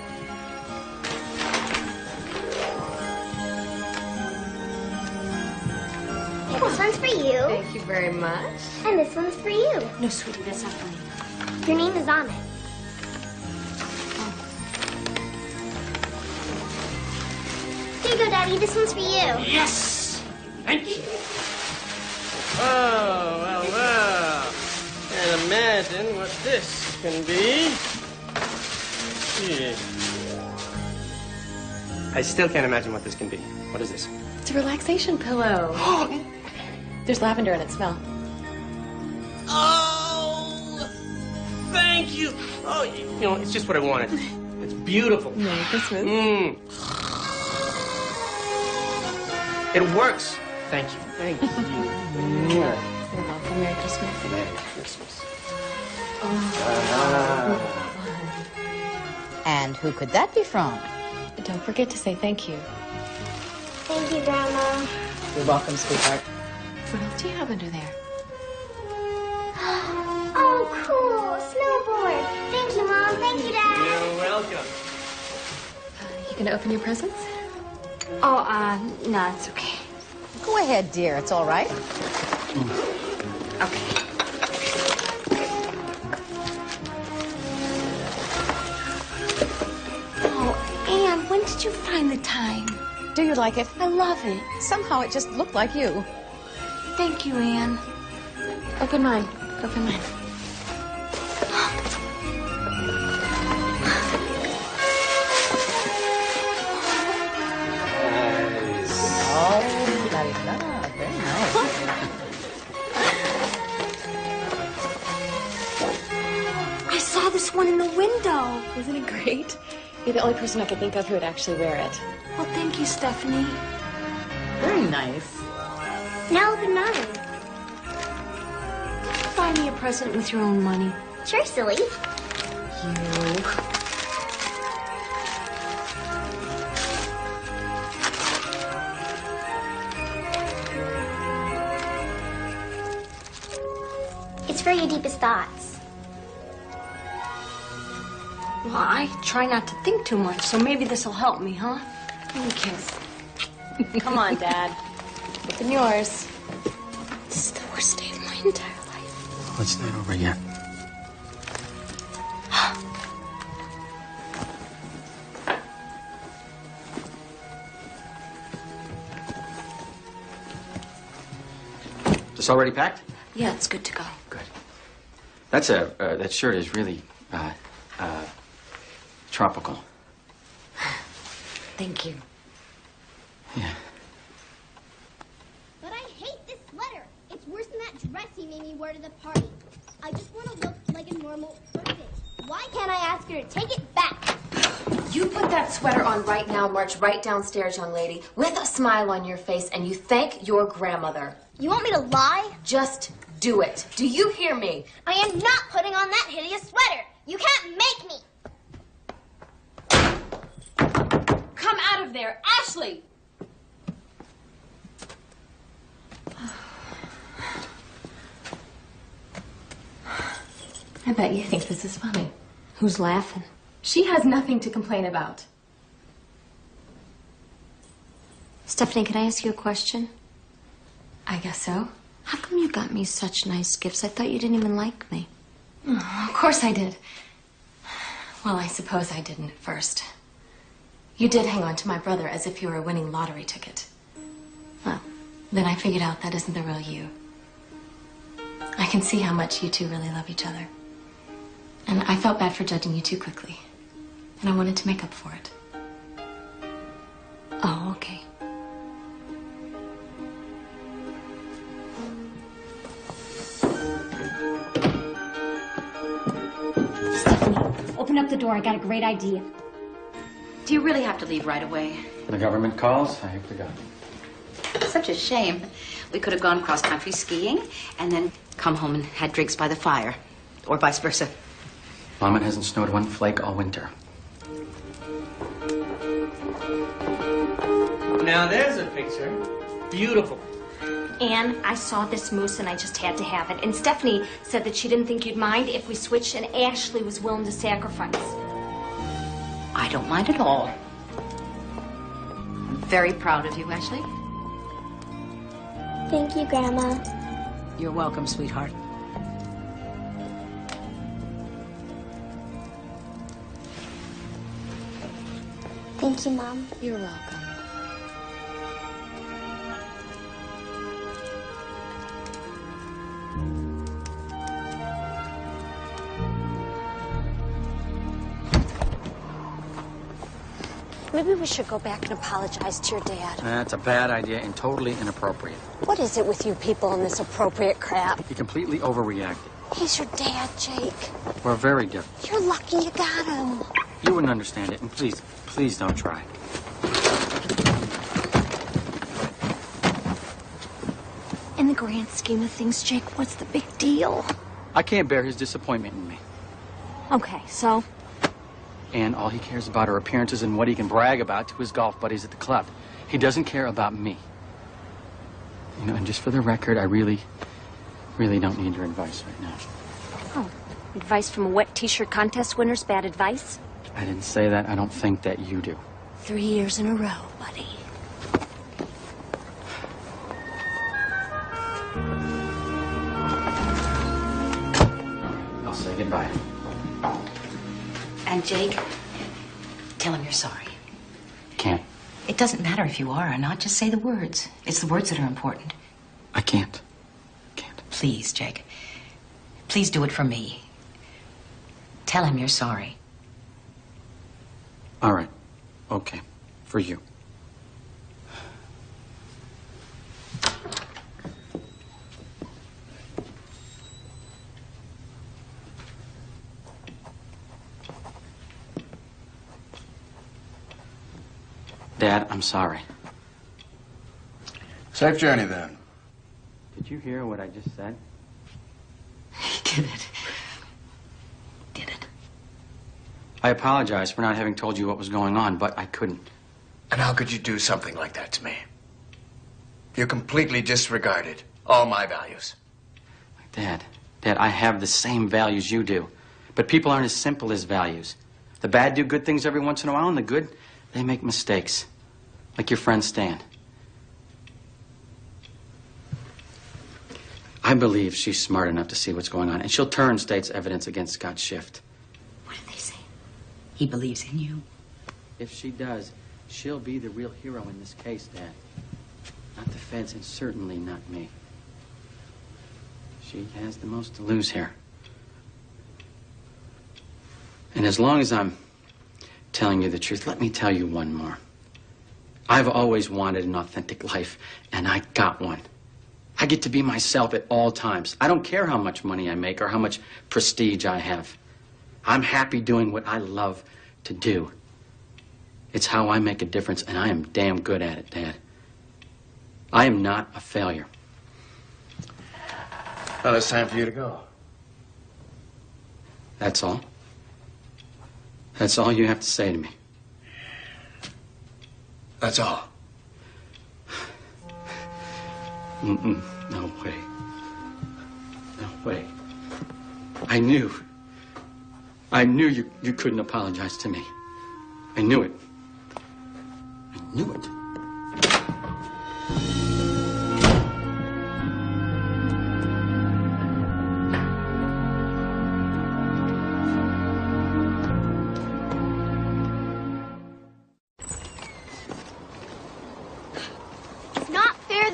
Hey, this one's for you. Thank you very much. And this one's for you. No, sweetie, that's not for me. Your name is on it. Here you go, Daddy. This one's for you. Yes! Thank you. Oh, well. Can't imagine what this can be. Gee. I still can't imagine what this can be. What is this? It's a relaxation pillow. There's lavender in it. Smell. Oh! Thank you! Oh, you know, it's just what I wanted. It's beautiful. Merry Christmas. It works. Thank you. Thank you. You're welcome. Merry Christmas. Merry Christmas. And who could that be from? Don't forget to say thank you. Thank you, Grandma. You're welcome, sweetheart. What else do you have under there? Oh, cool. Snowboard. Thank you, Mom. Thank you, Dad. You're welcome. You gonna open your presents? Oh, no, it's okay. Go ahead, dear. It's all right. Okay. Oh, Anne, when did you find the time? Do you like it? I love it. Somehow it just looked like you. Thank you, Anne. Open mine. Open mine. Oh, la-di-da. Very nice. I saw this one in the window. Isn't it great? You're the only person I could think of who would actually wear it. Well, thank you, Stephanie. Very nice. Now open mine. Buy me a present with your own money. Sure, silly. It's for your deepest thoughts. Well, I try not to think too much, so maybe this will help me, huh? Give me a kiss. Come on, Dad. Open yours. This is the worst day of my entire life. It's not over yet. This already packed? Yeah, it's good to go. Good. That's that shirt is really, tropical. Thank you. Yeah. But I hate this sweater. It's worse than that dress he made me wear to the party. I just want to look like a normal person. Why can't I ask her to take it back? You put that sweater on right now, march right downstairs, young lady, with a smile on your face, and you thank your grandmother. You want me to lie? Just do it. Do you hear me? I am not putting on that hideous sweater. You can't make me. Come out of there, Ashley! I bet you think this is funny. Who's laughing? She has nothing to complain about. Stephanie, can I ask you a question? I guess so. How come you got me such nice gifts? I thought you didn't even like me. Oh, of course I did. Well, I suppose I didn't at first. You did hang on to my brother as if you were a winning lottery ticket. Well, then I figured out that isn't the real you. I can see how much you two really love each other. And I felt bad for judging you too quickly. And I wanted to make up for it. Oh, okay. Stephanie, open up the door. I got a great idea. Do you really have to leave right away? The government calls. I have to go. Such a shame. We could have gone cross-country skiing and then come home and had drinks by the fire. Or vice versa. Mom, it hasn't snowed one flake all winter. Now there's a picture. Beautiful. Anne, I saw this moose and I just had to have it. And Stephanie said that she didn't think you'd mind if we switched and Ashley was willing to sacrifice. I don't mind at all. I'm very proud of you, Ashley. Thank you, Grandma. You're welcome, sweetheart. Thank you, Mom. You're welcome. Maybe we should go back and apologize to your dad. That's a bad idea and totally inappropriate. What is it with you people and this appropriate crap? He completely overreacted. He's your dad, Jake. We're very different. You're lucky you got him. You wouldn't understand it, and please don't try. In the grand scheme of things, Jake, what's the big deal? I can't bear his disappointment in me. Okay, so? And all he cares about are appearances and what he can brag about to his golf buddies at the club. He doesn't care about me. You know, and just for the record, I really don't need your advice right now. Oh, advice from a wet t-shirt contest winner's bad advice? I didn't say that. I don't think that you do. 3 years in a row, buddy. I'll say goodbye. And Jake, tell him you're sorry. Can't. It doesn't matter if you are or not. Just say the words. It's the words that are important. I can't. Please, Jake. Please do it for me. Tell him you're sorry. All right. Okay. For you. Dad, I'm sorry. Safe journey, then. Did you hear what I just said? He did it. I apologize for not having told you what was going on, but I couldn't. And how could you do something like that to me? You completely disregarded all my values. Dad, I have the same values you do. But people aren't as simple as values. The bad do good things every once in a while, and the good, they make mistakes. Like your friend Stan. I believe she's smart enough to see what's going on, and she'll turn state's evidence against Scott Schiff. What did they say? He believes in you. If she does, she'll be the real hero in this case, Dad. Not the feds, and certainly not me. She has the most to lose here. And as long as I'm telling you the truth, let me tell you one more. I've always wanted an authentic life, and I got one. I get to be myself at all times. I don't care how much money I make or how much prestige I have. I'm happy doing what I love to do. It's how I make a difference, and I am damn good at it, Dad. I am not a failure. Well, it's time for you to go. That's all? That's all you have to say to me? That's all. Mm-mm. No way. No way. I knew you couldn't apologize to me. I knew it. I knew it.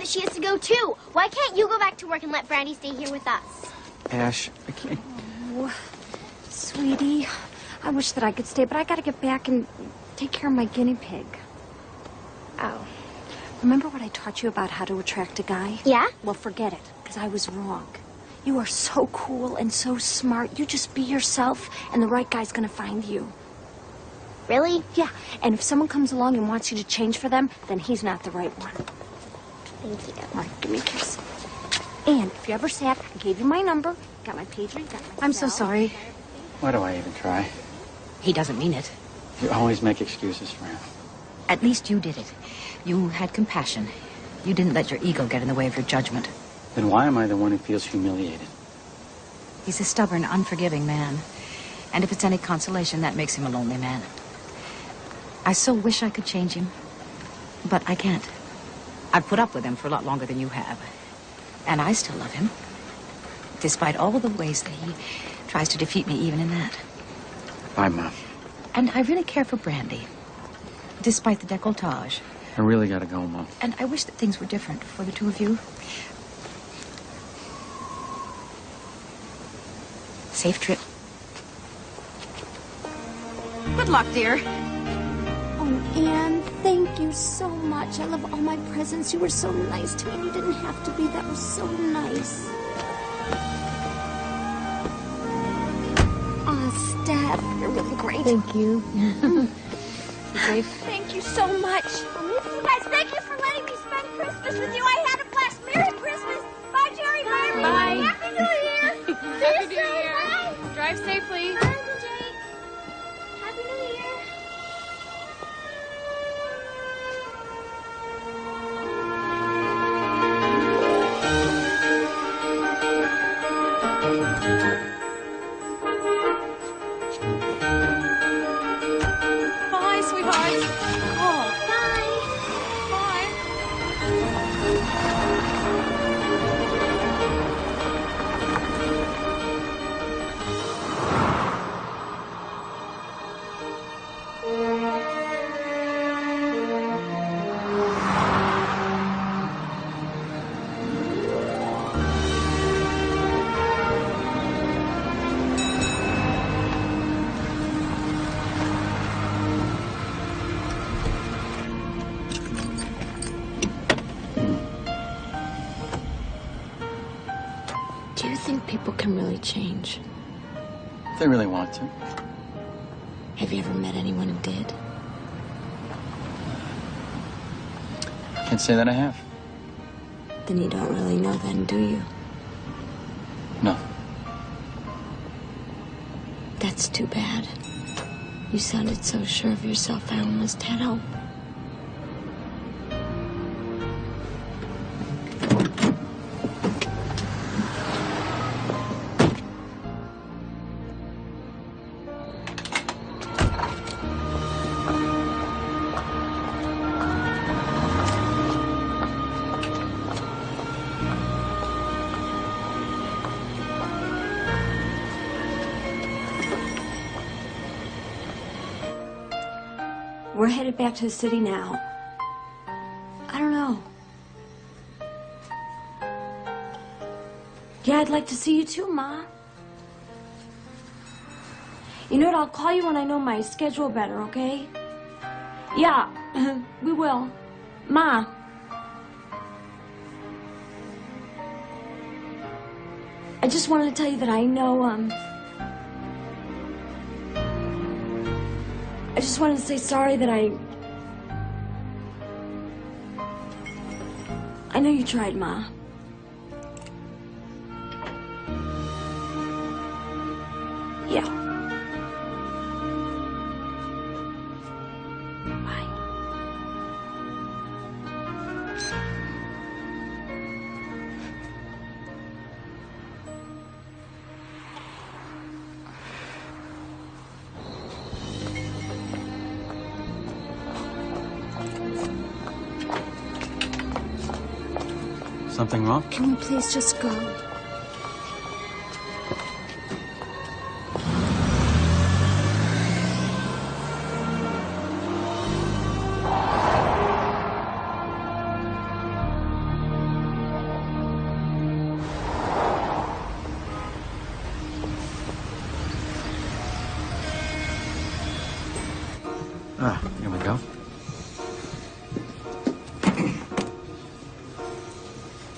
She has to go too. Why can't you go back to work and let Brandy stay here with us? Ash, I can't. Oh, sweetie, I wish that I could stay, but I gotta get back and take care of my guinea pig. Oh. Remember what I taught you about how to attract a guy? Yeah? Well, forget it, because I was wrong. You are so cool and so smart. You just be yourself, and the right guy's gonna find you. Really? Yeah, and if someone comes along and wants you to change for them, then he's not the right one. Thank you. All right, give me a kiss. And if you're ever sad, I gave you my number, got my pager, you got my I'm so cell. sorry. Why do I even try? He doesn't mean it. You always make excuses for him. At least you did it. You had compassion. You didn't let your ego get in the way of your judgment. Then why am I the one who feels humiliated? He's a stubborn, unforgiving man. And if it's any consolation, that makes him a lonely man. I so wish I could change him, but I can't. I've put up with him for a lot longer than you have. And I still love him, despite all the ways that he tries to defeat me even in that. Bye, Mom. And I really care for Brandy, despite the décolletage. I really gotta go, Mom. And I wish that things were different for the two of you. Safe trip. Good luck, dear. Oh, Anne, thank you so much. I love all my presents. You were so nice to me, and you didn't have to be. That was so nice. Aw, Steph, you're really great. Thank you. Safe. Thank you so much. You guys, thank you for letting me spend Christmas with you. I had a blast. Merry Christmas. Bye, Jerry. Bye, everyone. Bye. Happy New Year. Happy New Year. Drive safely. Bye, Jake. Happy New Year. Bye, sweetheart. Oh, bye. Do you think people can really change? If they really want to. Have you ever met anyone who did? I can't say that I have. Then you don't really know then, do you? No. That's too bad. You sounded so sure of yourself, I almost had hope. We're headed back to the city now. I don't know. Yeah, I'd like to see you too, Ma. You know what? I'll call you when I know my schedule better, okay? Yeah, we will. Ma. I just wanted to tell you that I know, I just wanted to say sorry that I know you tried, Ma. Yeah. Bye. Something wrong? Can we please just go? Here we go.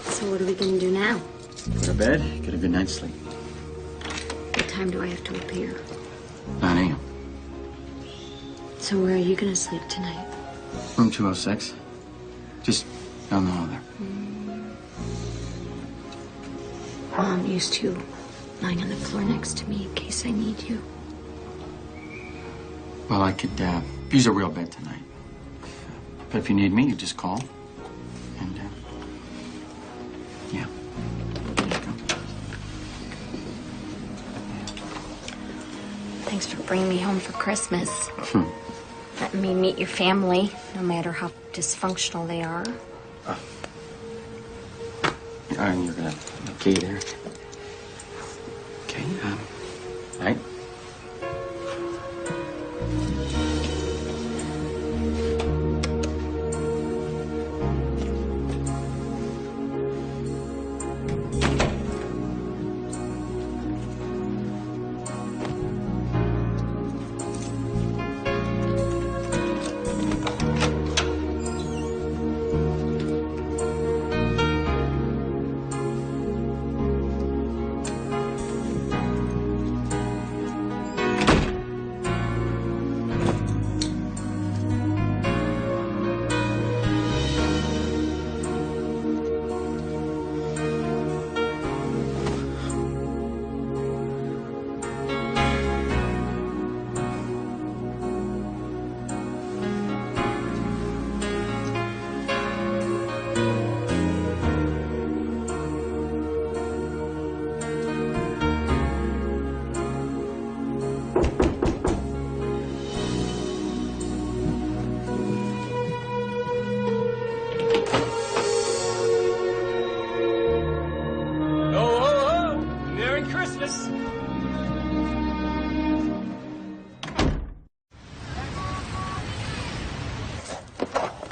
So what are we gonna do now? Go to bed, get a good night's sleep. What time do I have to appear? 9 a.m. So where are you going to sleep tonight? Room 206. Just down the hall there. Mom used to lying on the floor next to me in case I need you. Well, I could use a real bed tonight. But if you need me, you just call. And, yeah. There you go. Thanks for bringing me home for Christmas. Letting me meet your family, no matter how dysfunctional they are. And you're gonna have a key there. Okay, right.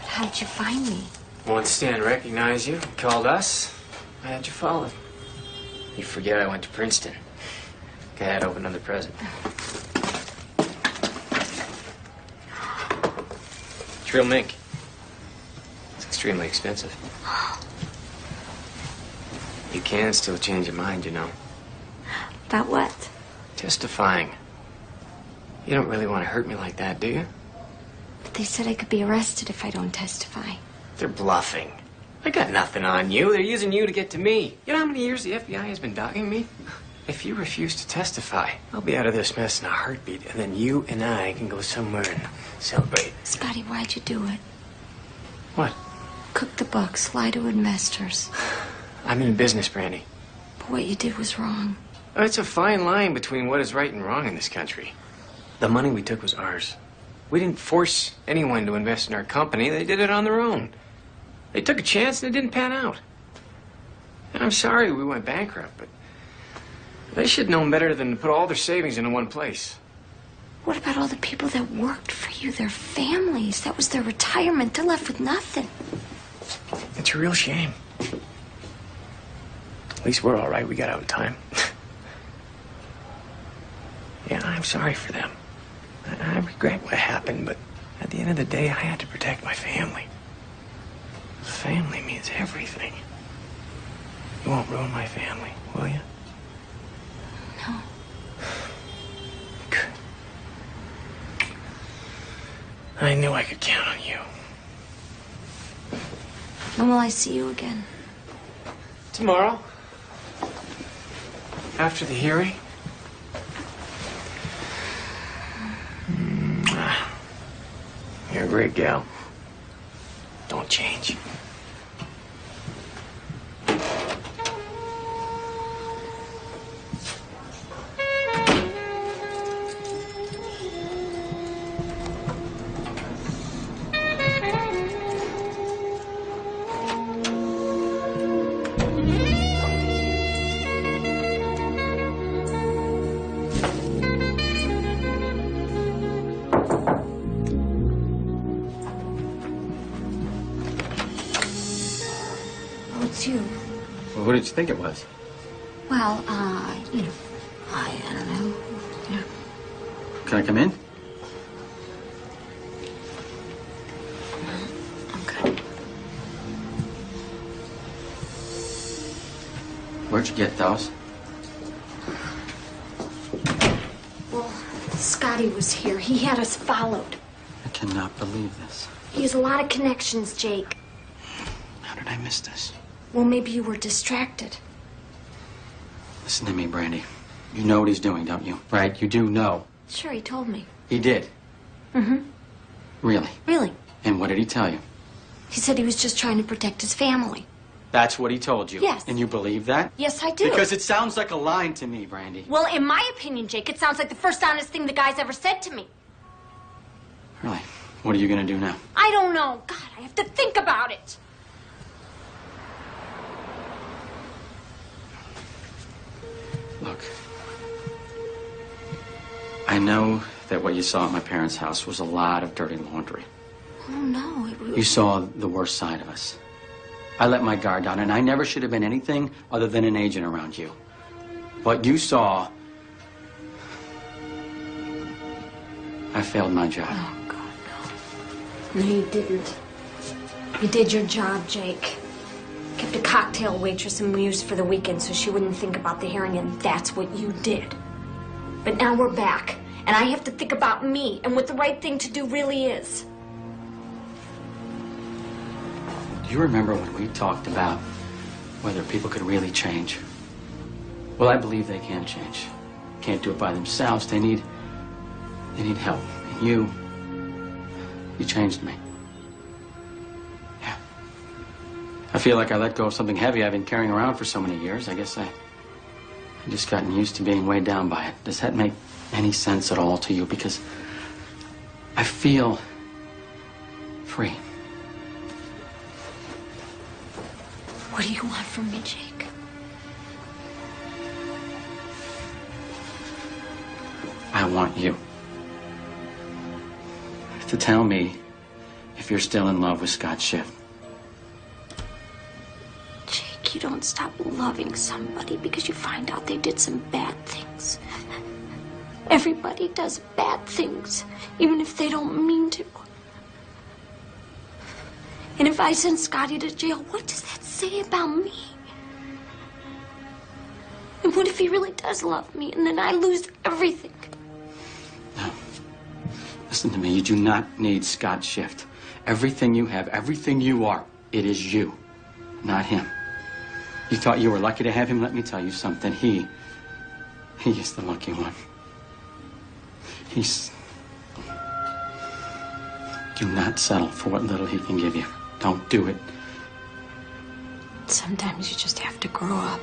How'd you find me? Once Stan recognized you, called us, I had you followed. You forget I went to Princeton. Go ahead, open another present. It's real mink. It's extremely expensive. You can still change your mind, you know. About what? Testifying. You don't really want to hurt me like that, do you? But they said I could be arrested if I don't testify. They're bluffing. They got nothing on you. They're using you to get to me. You know how many years the FBI has been dogging me? If you refuse to testify, I'll be out of this mess in a heartbeat, and then you and I can go somewhere and celebrate. Scotty, why'd you do it? What? Cook the books, lie to investors. I'm in business, Brandy. But what you did was wrong. It's a fine line between what is right and wrong in this country. The money we took was ours. We didn't force anyone to invest in our company. They did it on their own. They took a chance and it didn't pan out. And I'm sorry we went bankrupt, but they should have known better than to put all their savings into one place. What about all the people that worked for you, their families? That was their retirement. They're left with nothing. It's a real shame. At least we're all right. We got out in time. Yeah, I'm sorry for them. I regret what happened, but at the end of the day, I had to protect my family. Family means everything. You won't ruin my family, will you? No. Good. I knew I could count on you. When will I see you again? Tomorrow. After the hearing. You're a great gal. Don't change. It's you. Well, what did you think it was? Well, you know, I don't know. Yeah. Can I come in? I'm good. Where'd you get those? Well, Scotty was here. He had us followed. I cannot believe this. He has a lot of connections, Jake. How did I miss this? Well, maybe you were distracted. Listen to me, Brandy. You know what he's doing, don't you? Right? You do know. Sure, he told me. He did. Mm-hmm. Really? Really? And what did he tell you? He said he was just trying to protect his family. That's what he told you? Yes. And you believe that? Yes, I do. Because it sounds like a line to me, Brandy. Well, in my opinion, Jake, it sounds like the first honest thing the guy's ever said to me. Really? What are you going to do now? I don't know. God, I have to think about it. Look, I know that what you saw at my parents' house was a lot of dirty laundry. Oh, no. You saw the worst side of us. I let my guard down, and I never should have been anything other than an agent around you. But you saw... I failed my job. Oh, God, no. No, you didn't. You did your job, Jake. Kept a cocktail waitress amused for the weekend so she wouldn't think about the hearing, and that's what you did. But now we're back, and I have to think about me and what the right thing to do really is. Do you remember when we talked about whether people could really change? Well, I believe they can change. Can't do it by themselves. They need help. And you changed me. Yeah. I feel like I let go of something heavy I've been carrying around for so many years. I guess I just gotten used to being weighed down by it. Does that make any sense at all to you? Because I feel free. What do you want from me, Jake? I want you to tell me if you're still in love with Scott Schiff. Jake, you don't stop loving somebody because you find out they did some bad things. Everybody does bad things, even if they don't mean to. And if I send Scotty to jail, what does that say about me? And what if he really does love me and then I lose everything? No. Listen to me. You do not need Scott Schiff. Everything you have, everything you are, it is you, not him. You thought you were lucky to have him? Let me tell you something. He is the lucky one. Do not settle for what little he can give you. Don't do it. Sometimes you just have to grow up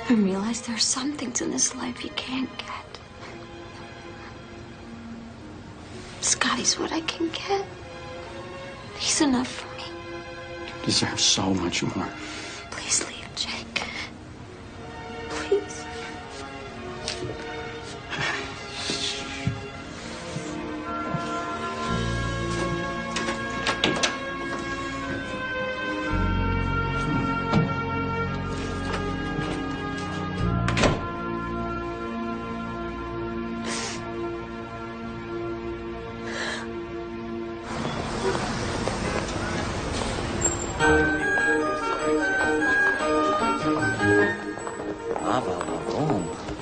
and realize there are some things in this life you can't get. Scotty's what I can get. He's enough for me. You deserve so much more. Please leave, Jake. Please.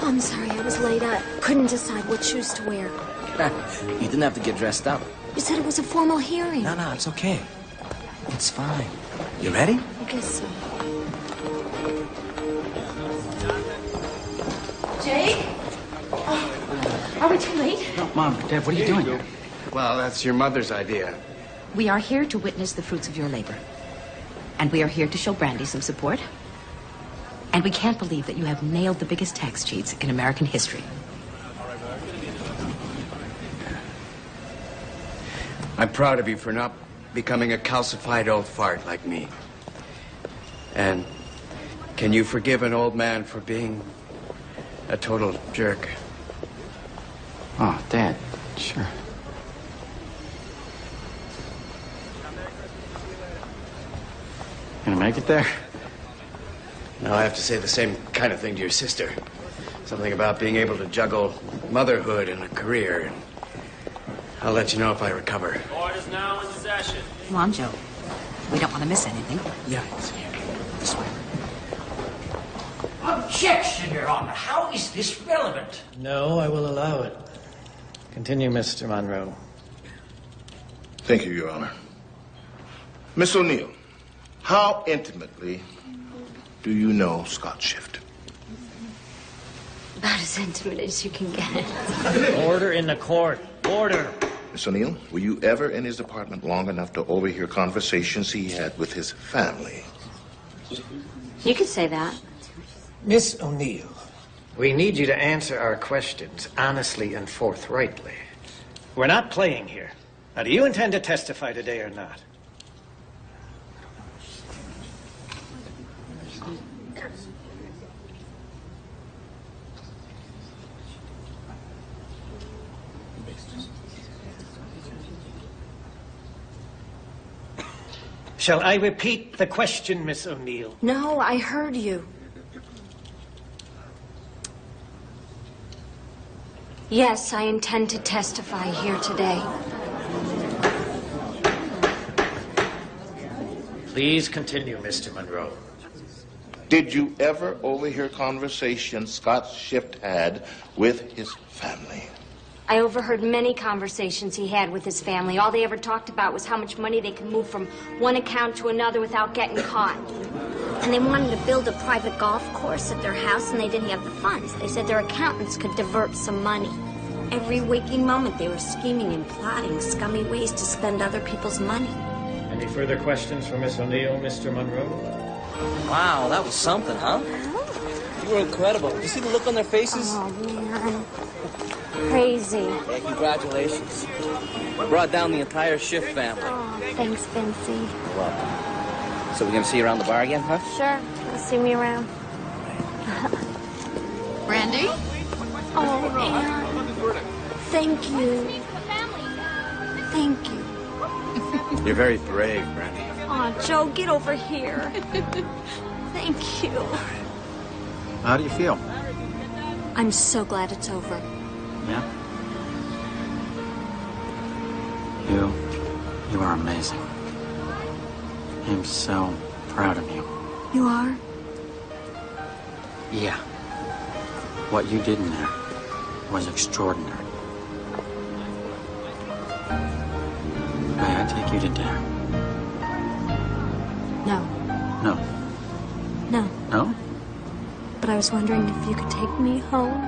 I'm sorry, I was late. I couldn't decide what shoes to wear. You didn't have to get dressed up. You said it was a formal hearing. No, it's okay. It's fine. You ready? I guess so. Jake? Oh, are we too late? No, Mom, Dad, what are you doing here? Well, that's your mother's idea. We are here to witness the fruits of your labor. And we are here to show Brandy some support. And we can't believe that you have nailed the biggest tax cheats in American history. I'm proud of you for not becoming a calcified old fart like me. And can you forgive an old man for being a total jerk? Oh, Dad, sure. Gonna make it there? Now I have to say the same kind of thing to your sister. Something about being able to juggle motherhood and a career. And I'll let you know if I recover. Order's now in session. Come on, Joe. We don't want to miss anything. Yeah, it's here. This way. Objection, Your Honor. How is this relevant? No, I will allow it. Continue, Mr. Monroe. Thank you, Your Honor. Miss O'Neill, how intimately do you know Scott Shift? About as intimate as you can get. Order in the court. Order. Miss O'Neill, were you ever in his apartment long enough to overhear conversations he had with his family? You could say that. Miss O'Neill, we need you to answer our questions honestly and forthrightly. We're not playing here. Now, do you intend to testify today or not? Shall I repeat the question, Miss O'Neill? No, I heard you. Yes, I intend to testify here today. Please continue, Mr. Monroe. Did you ever overhear conversations Scott Shift had with his family? I overheard many conversations he had with his family. All they ever talked about was how much money they could move from one account to another without getting caught. And they wanted to build a private golf course at their house, and they didn't have the funds. They said their accountants could divert some money. Every waking moment, they were scheming and plotting scummy ways to spend other people's money. Any further questions for Miss O'Neill, Mr. Monroe? Wow, that was something, huh? You were incredible. Did you see the look on their faces? Oh, man. Crazy. Yeah, congratulations. You brought down the entire Shift family. Oh, thanks, Vincy. You're welcome. So we're going to see you around the bar again, huh? Sure. You'll see me around. Brandy? Oh, Anne. Thank you. Thank you. You're very brave, Brandy. Oh, Joe, get over here. Thank you. How do you feel? I'm so glad it's over. Yeah? You are amazing. I'm so proud of you. You are? Yeah. What you did in there was extraordinary. May I take you to dinner? No. No. No. No? But I was wondering if you could take me home.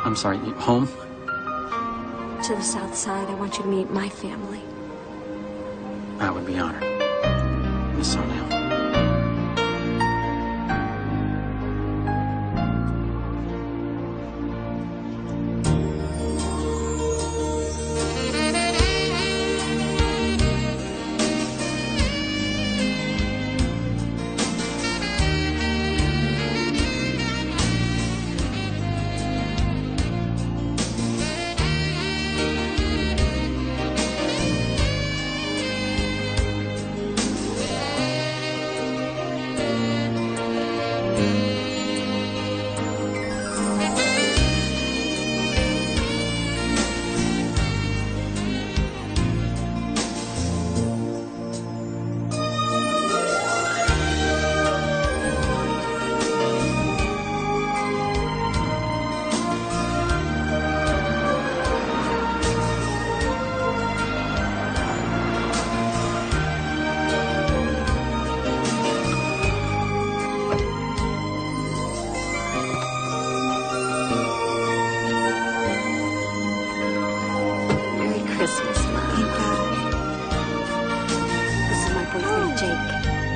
I'm sorry, home? To the south side. I want you to meet my family. I would be honored, Miss O'Neill.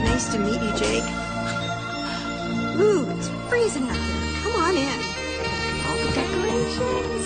Nice to meet you, Jake. Ooh, it's freezing out here. Come on in. All the decorations.